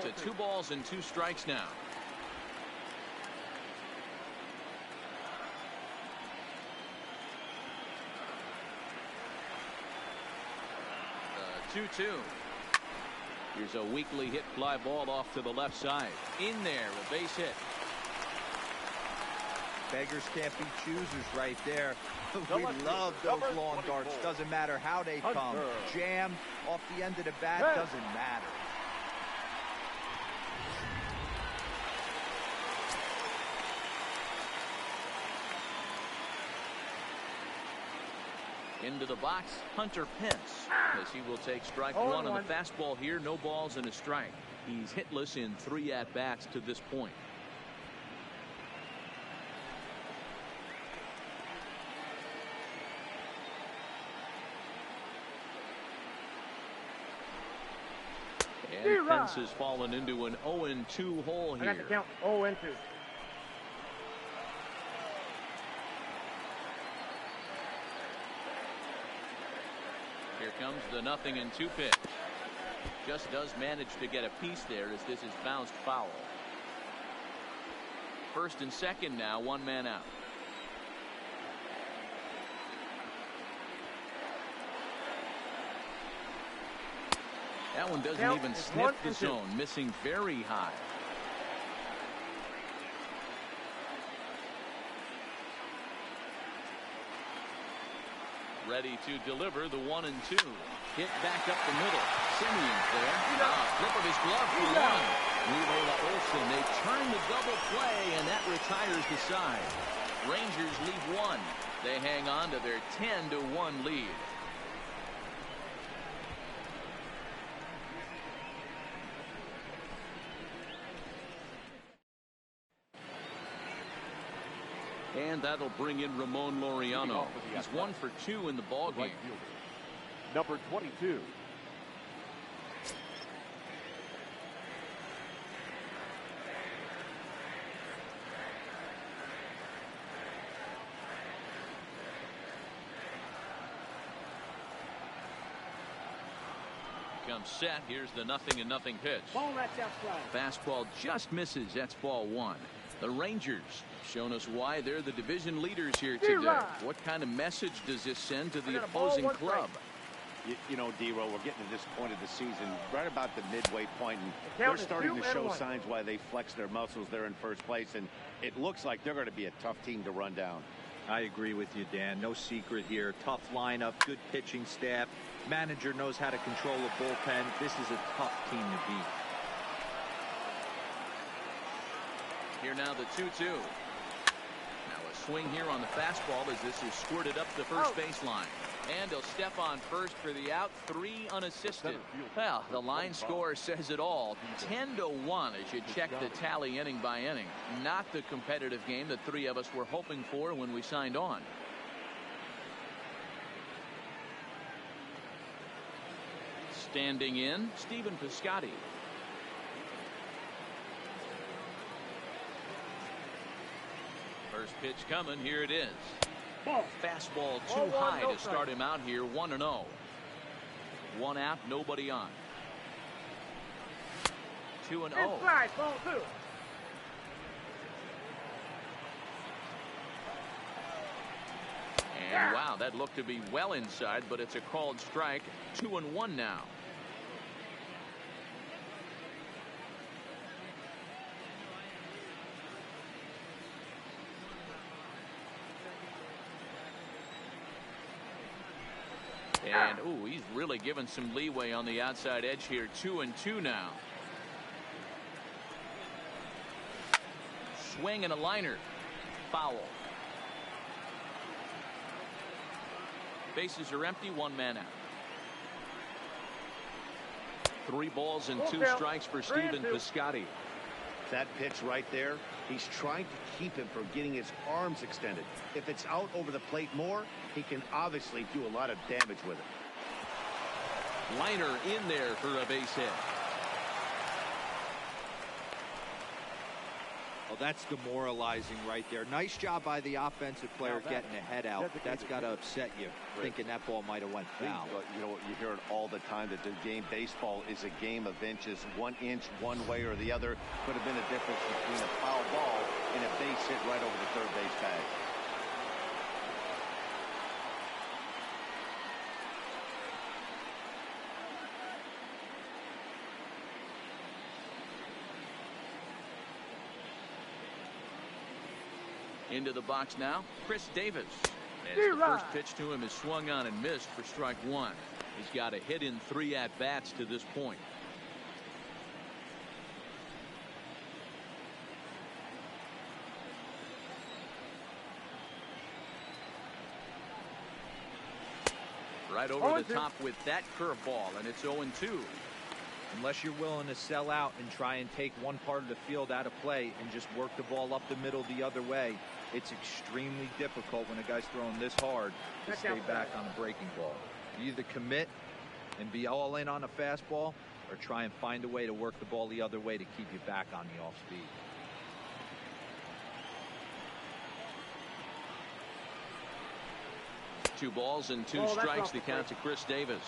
So 2 balls and 2 strikes now. The 2-2. Here's a weakly hit fly ball off to the left side. In there, a base hit. Beggars can't be choosers right there. We love those long darts. Doesn't matter how they come. Jammed off the end of the bat, doesn't matter. Into the box, Hunter Pence, as he will take strike one on the fastball here. No balls and a strike. He's hitless in 3 at-bats to this point. And Pence has fallen into an 0-2 hole here. I got to count 0-2. Here comes the 0-2 pitch. Just does manage to get a piece there as this is bounced foul. First and second now, 1 man out. That one doesn't even sniff the zone, missing very high. Ready to deliver the 1-2. Hit back up the middle. Simeon's there. Flip of his glove for one. Leroy Olson, they turn the double play, and that retires the side. Rangers lead 1. They hang on to their 10-1 lead. And that'll bring in Ramon Laureano. He's 1 for 2 in the ballgame. Number 22. Comes set. Here's the 0-0 pitch. Ball, that's outside. Fastball just misses. That's ball 1. The Rangers shown us why they're the division leaders here today. What kind of message does this send to the opposing club? You know, D-Row, we're getting to this point of the season, right about the midway point, and they're starting to show signs why they flex their muscles there in first place, and it looks like they're going to be a tough team to run down. I agree with you, Dan. No secret here. Tough lineup, good pitching staff. Manager knows how to control a bullpen. This is a tough team to beat. Here now the 2-2. Now a swing here on the fastball as this is squirted up the first baseline. And he'll step on first for the out. 3 unassisted. Well, the line score says it all. 10-1 as you check the tally inning by inning. Not the competitive game that 3 of us were hoping for when we signed on. Standing in, Stephen Piscotty. First pitch coming. Here it is. Fastball too high to start him out here. 1-0. 1 out, nobody on. 2-0. And wow, that looked to be well inside, but it's a called strike. 2-1 now. And, ooh, he's really given some leeway on the outside edge here. 2-2 now. Swing and a liner. Foul. Bases are empty. 1 man out. 3 balls and 2 strikes for Stephen Piscotty. That pitch right there, he's trying to keep him from getting his arms extended. If it's out over the plate more, he can obviously do a lot of damage with it. Liner in there for a base hit. Well, that's demoralizing right there. Nice job by the offensive player getting the head out. That's got to upset you, thinking that ball might have went foul. You know, you hear it all the time that the game baseball is a game of inches. 1 inch one way or the other could have been a difference between a foul ball and a base hit right over the third base bag. Into the box now, Chris Davis. As the first pitch to him is swung on and missed for strike 1. He's got a hit in 3 at-bats to this point. Right over the top with that curveball, and it's 0-2. Unless you're willing to sell out and try and take one part of the field out of play and just work the ball up the middle the other way, it's extremely difficult when a guy's throwing this hard to stay back on a breaking ball. You either commit and be all in on a fastball or try and find a way to work the ball the other way to keep you back on the off speed. Two balls and 2 strikes to count to Chris Davis.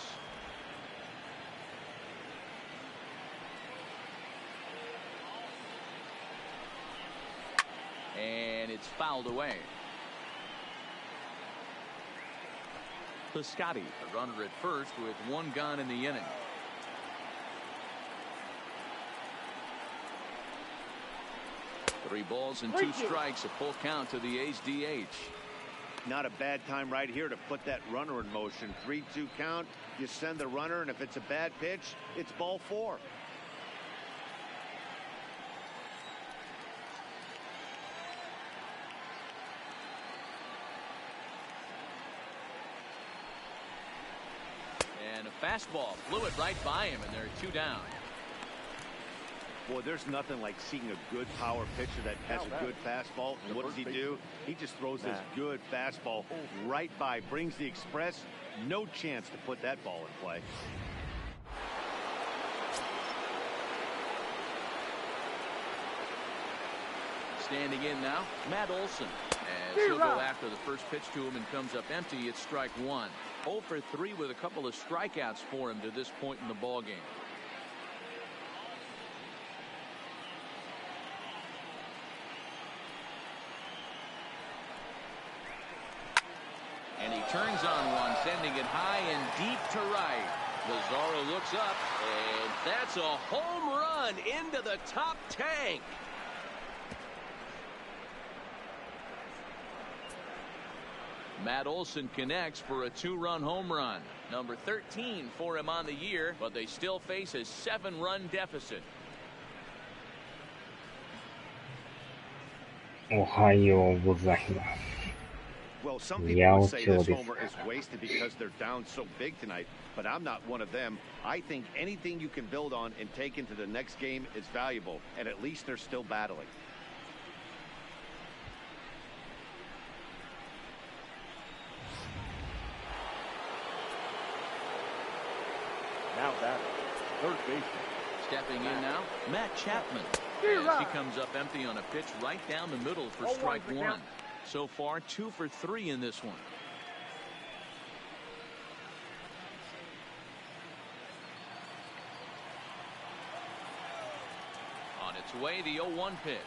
And it's fouled away. Piscotty, a runner at first with 1 gone in the inning. Three balls and 2 strikes, a full count to the A's DH. Not a bad time right here to put that runner in motion. 3-2 count. You send the runner, and if it's a bad pitch, it's ball 4. And a fastball flew it right by him, and there are 2 down. Boy, there's nothing like seeing a good power pitcher that has a good fastball. And what does he do? He just throws this good fastball right by, brings the express. No chance to put that ball in play. Standing in now, Matt Olson. As he'll go after the first pitch to him and comes up empty, it's strike 1. 0 for 3 with a couple of strikeouts for him to this point in the ball game. And he turns on one, sending it high and deep to right. Lazaro looks up, and that's a home run into the top tank. Matt Olson connects for a 2-run home run. Number 13 for him on the year, but they still face a 7-run deficit. おはようございます。 Well, some people would say this homer is wasted because they're down so big tonight, but I'm not one of them. I think anything you can build on and take into the next game is valuable, and at least they're still battling. Now batting, third baseman. Stepping in now, Matt Chapman. As he comes up empty on a pitch right down the middle for strike one. So far, 2 for 3 in this one. On its way, the 0-1 pitch.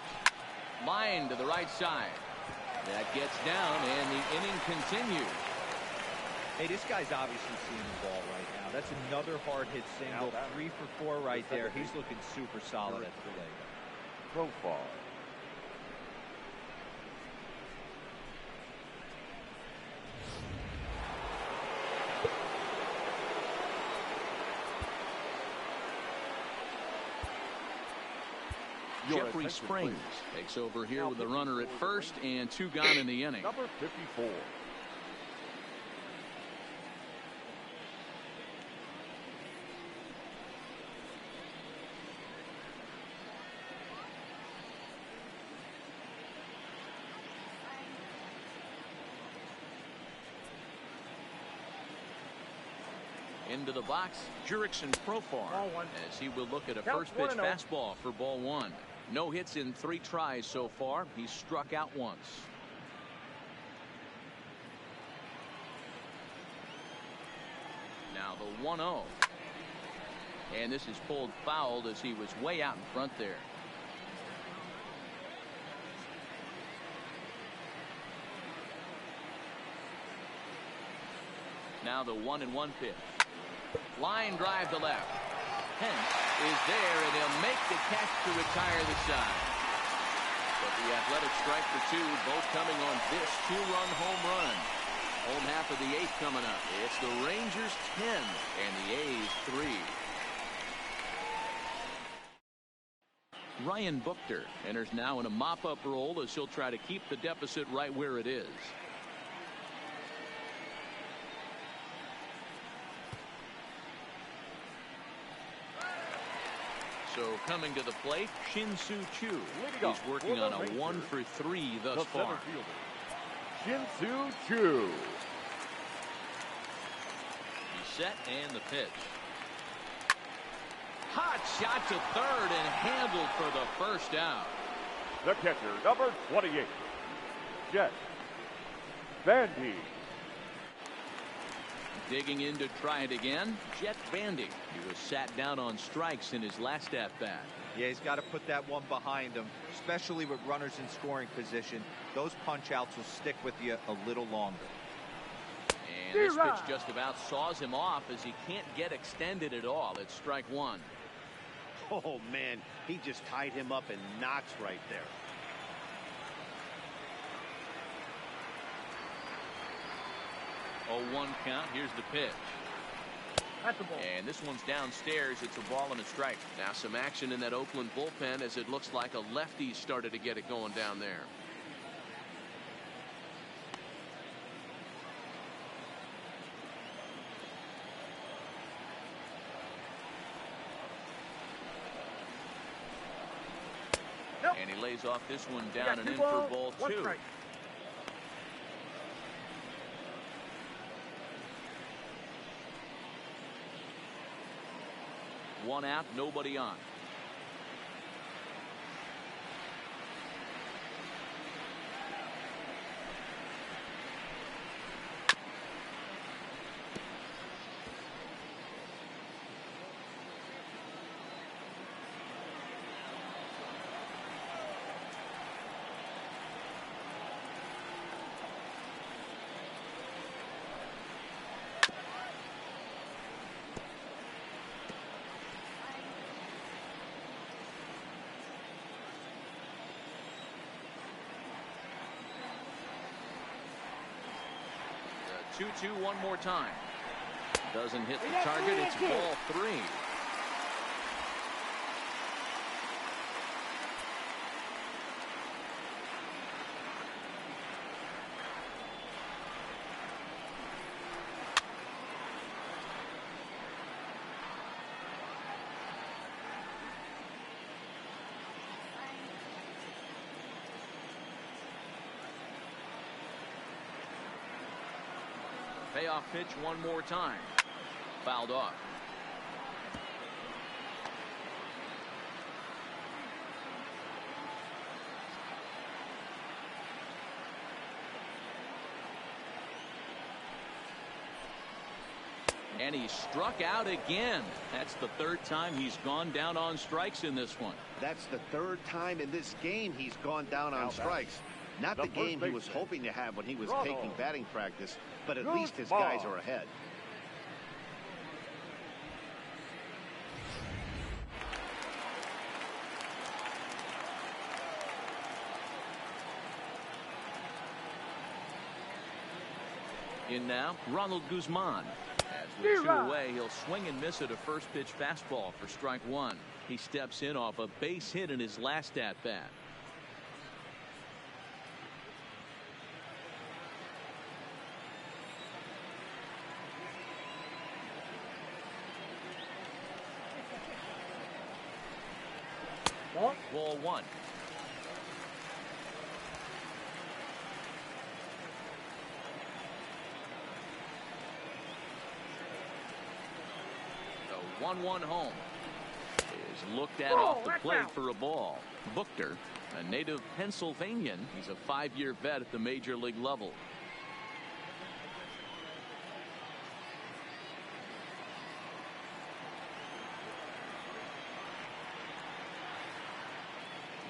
Line to the right side. That gets down, and the inning continues. Hey, this guy's obviously seeing the ball right now. That's another hard hit single. 3 for 4 right there. He's looking super solid at the plate. Profile. Jeffrey Springs takes over here with the runner at first and 2 gone in the inning. Number 54. Into the box, Jurickson Profar, as he will look at a first pitch fastball for ball 1. No hits in 3 tries so far. He's struck out once. Now the 1-0. And this is pulled fouled as he was way out in front there. Now the 1-1 pitch. Line drive to left. Pence is there, and he'll make the catch to retire the side. But the Athletic strike for 2, both coming on this 2-run home run. Home half of the 8th coming up. It's the Rangers 10 and the A's 3. Ryan Buchter enters now in a mop-up role as he'll try to keep the deficit right where it is. So coming to the plate, Shin-Soo Choo. He's working on a 1 for 3 thus far. Shin-Soo Choo. He's set and the pitch. Hot shot to third and handled for the first out. The catcher, number 28, Jet Bandy. Digging in to try it again, Jet Bandy. He was sat down on strikes in his last at-bat. Yeah, he's got to put that one behind him, especially with runners in scoring position. Those punch-outs will stick with you a little longer. And this pitch just about saws him off as he can't get extended at all. It's strike 1. Oh, man, he just tied him up in knots right there. Oh, 1 count. Here's the pitch. That's a ball. And this one's downstairs. It's a ball and a strike. Now some action in that Oakland bullpen as it looks like a lefty started to get it going down there. Nope. And he lays off this one down and in for ball 2. Strike. One out, nobody on. 2-2 one more time. Doesn't hit the target. It's ball 3. Payoff pitch one more time. Fouled off. And he struck out again. That's the 3rd time he's gone down on strikes in this one. That's the 3rd time in this game he's gone down on strikes. Not the game he was hoping to have when he was taking batting practice, but at least his guys are ahead. In now, Ronald Guzman. As with 2 away, he'll swing and miss at a first pitch fastball for strike 1. He steps in off a base hit in his last at bat. Ball 1. The 1-1 home is looked at off the plate for a ball. Buchter, a native Pennsylvanian, he's a 5-year vet at the major league level.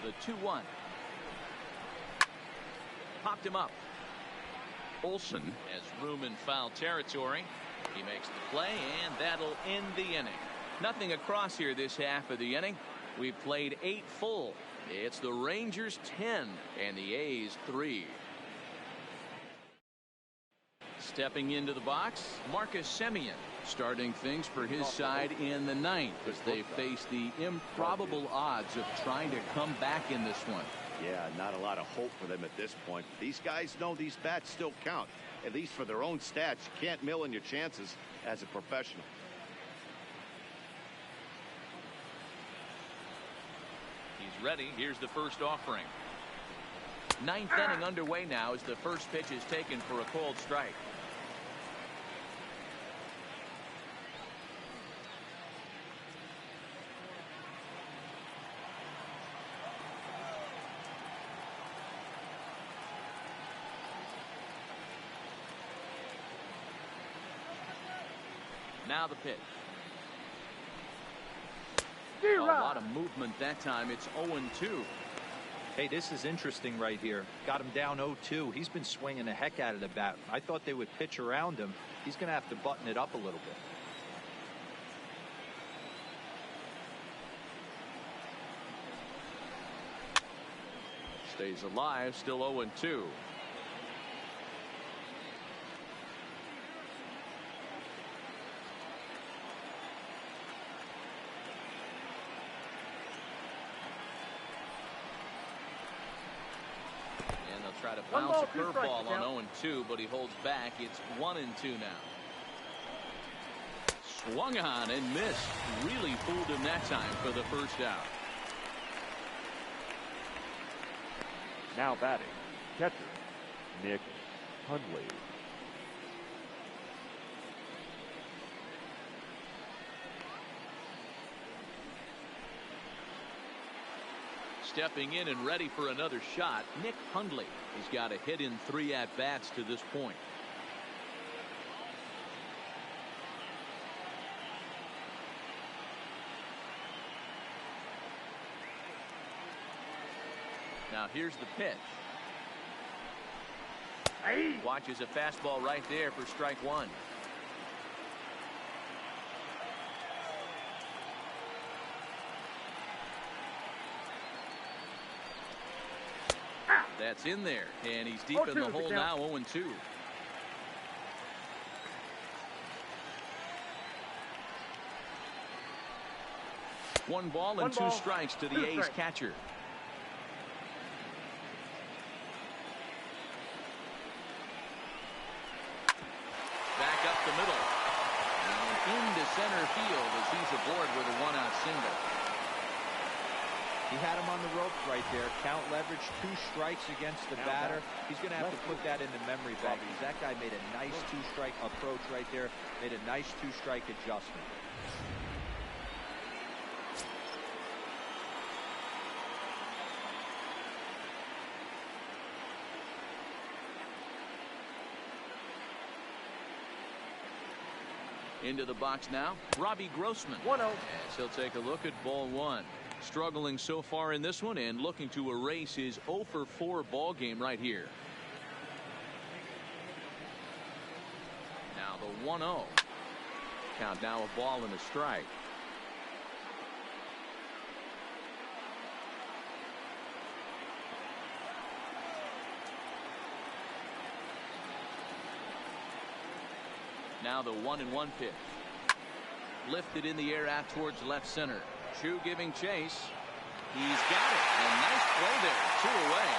The 2-1. Popped him up. Olsen has room in foul territory. He makes the play, and that'll end the inning. Nothing across here this half of the inning. We've played 8 full. It's the Rangers 10 and the A's 3. Stepping into the box, Marcus Semien, starting things for his side in the 9th as they face the improbable odds of trying to come back in this one. Yeah, not a lot of hope for them at this point. These guys know these bats still count, at least for their own stats. You can't mill in your chances as a professional. He's ready. Here's the first offering. 9th inning underway now as the first pitch is taken for a called strike. Now the pitch. A lot of movement that time. It's 0-2. Hey, this is interesting right here. Got him down 0-2. He's been swinging the heck out of the bat. I thought they would pitch around him. He's going to have to button it up a little bit. Stays alive, still 0-2. Try to bounce a curveball on 0-2, but he holds back. It's 1-2 now. Swung on and missed. Really fooled him that time for the first out. Now batting, catcher, Nick Hundley. Stepping in and ready for another shot, Nick Hundley. He's got a hit in 3 at-bats to this point. Now here's the pitch. Watches a fastball right there for strike 1. That's in there, and he's deep in the hole now, 0-2. 1 ball and 2 strikes to the A's catcher. Back up the middle. And into center field as he's aboard with a 1-out single. He had him on the ropes right there. Count leverage, 2 strikes against the batter. He's going to have to put that in the memory bank because that guy made a nice 2-strike approach right there. Made a nice 2-strike adjustment. Into the box now, Robbie Grossman. 1-0. As he'll take a look at ball 1. Struggling so far in this one and looking to erase his 0 for 4 ball game right here. Now the 1-0. Count now a ball and a strike. Now the 1-1 pitch. Lifted in the air out towards left center. Chu giving chase. He's got it. A nice play there. 2 away.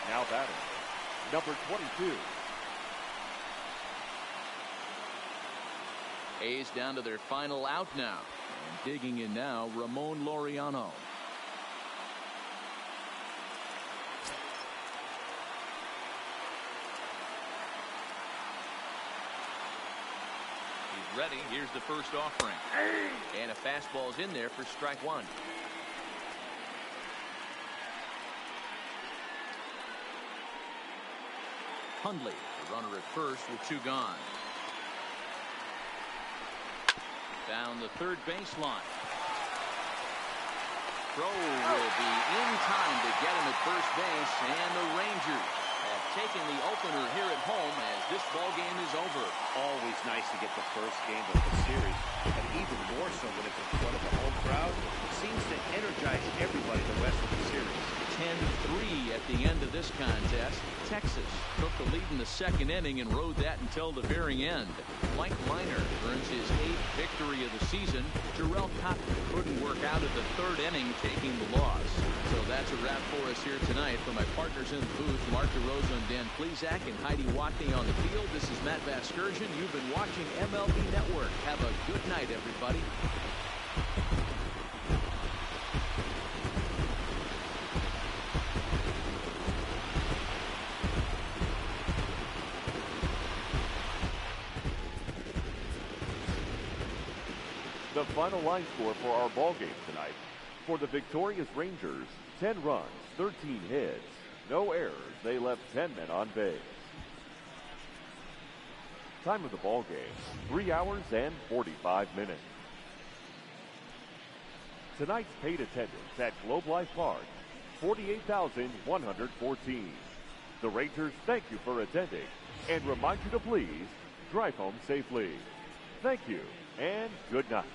Now batting, number 22. A's down to their final out now. And digging in now, Ramon Laureano. Ready. Here's the first offering. And a fastball is in there for strike 1. Hundley, the runner at first with 2 gone. Down the third baseline. Throw will be in time to get him at first base, and the Rangers have taken the opener here at home as this ball game is over. Always nice to get the first game of the series, and even more so when it's in front of a home crowd. It seems to energize everybody the rest of the series. 10-3 at the end of this contest. Texas took the lead in the second inning and rode that until the very end. Mike Minor earns his 8th victory of the season. Jarrell Cotton couldn't work out at the third inning, taking the loss. So that's a wrap for us here tonight. For my partners in the booth, Mark DeRosa and Dan Plesac and Heidi Watney on the field, this is Matt Vasgersian. You've been watching MLB Network. Have a good night, everybody. The final line score for our ball game tonight. For the victorious Rangers, 10 runs, 13 hits, no errors. They left 10 men on base. Time of the ball game, 3 hours and 45 minutes. Tonight's paid attendance at Globe Life Park, 48,114. The Rangers thank you for attending and remind you to please drive home safely. Thank you and good night.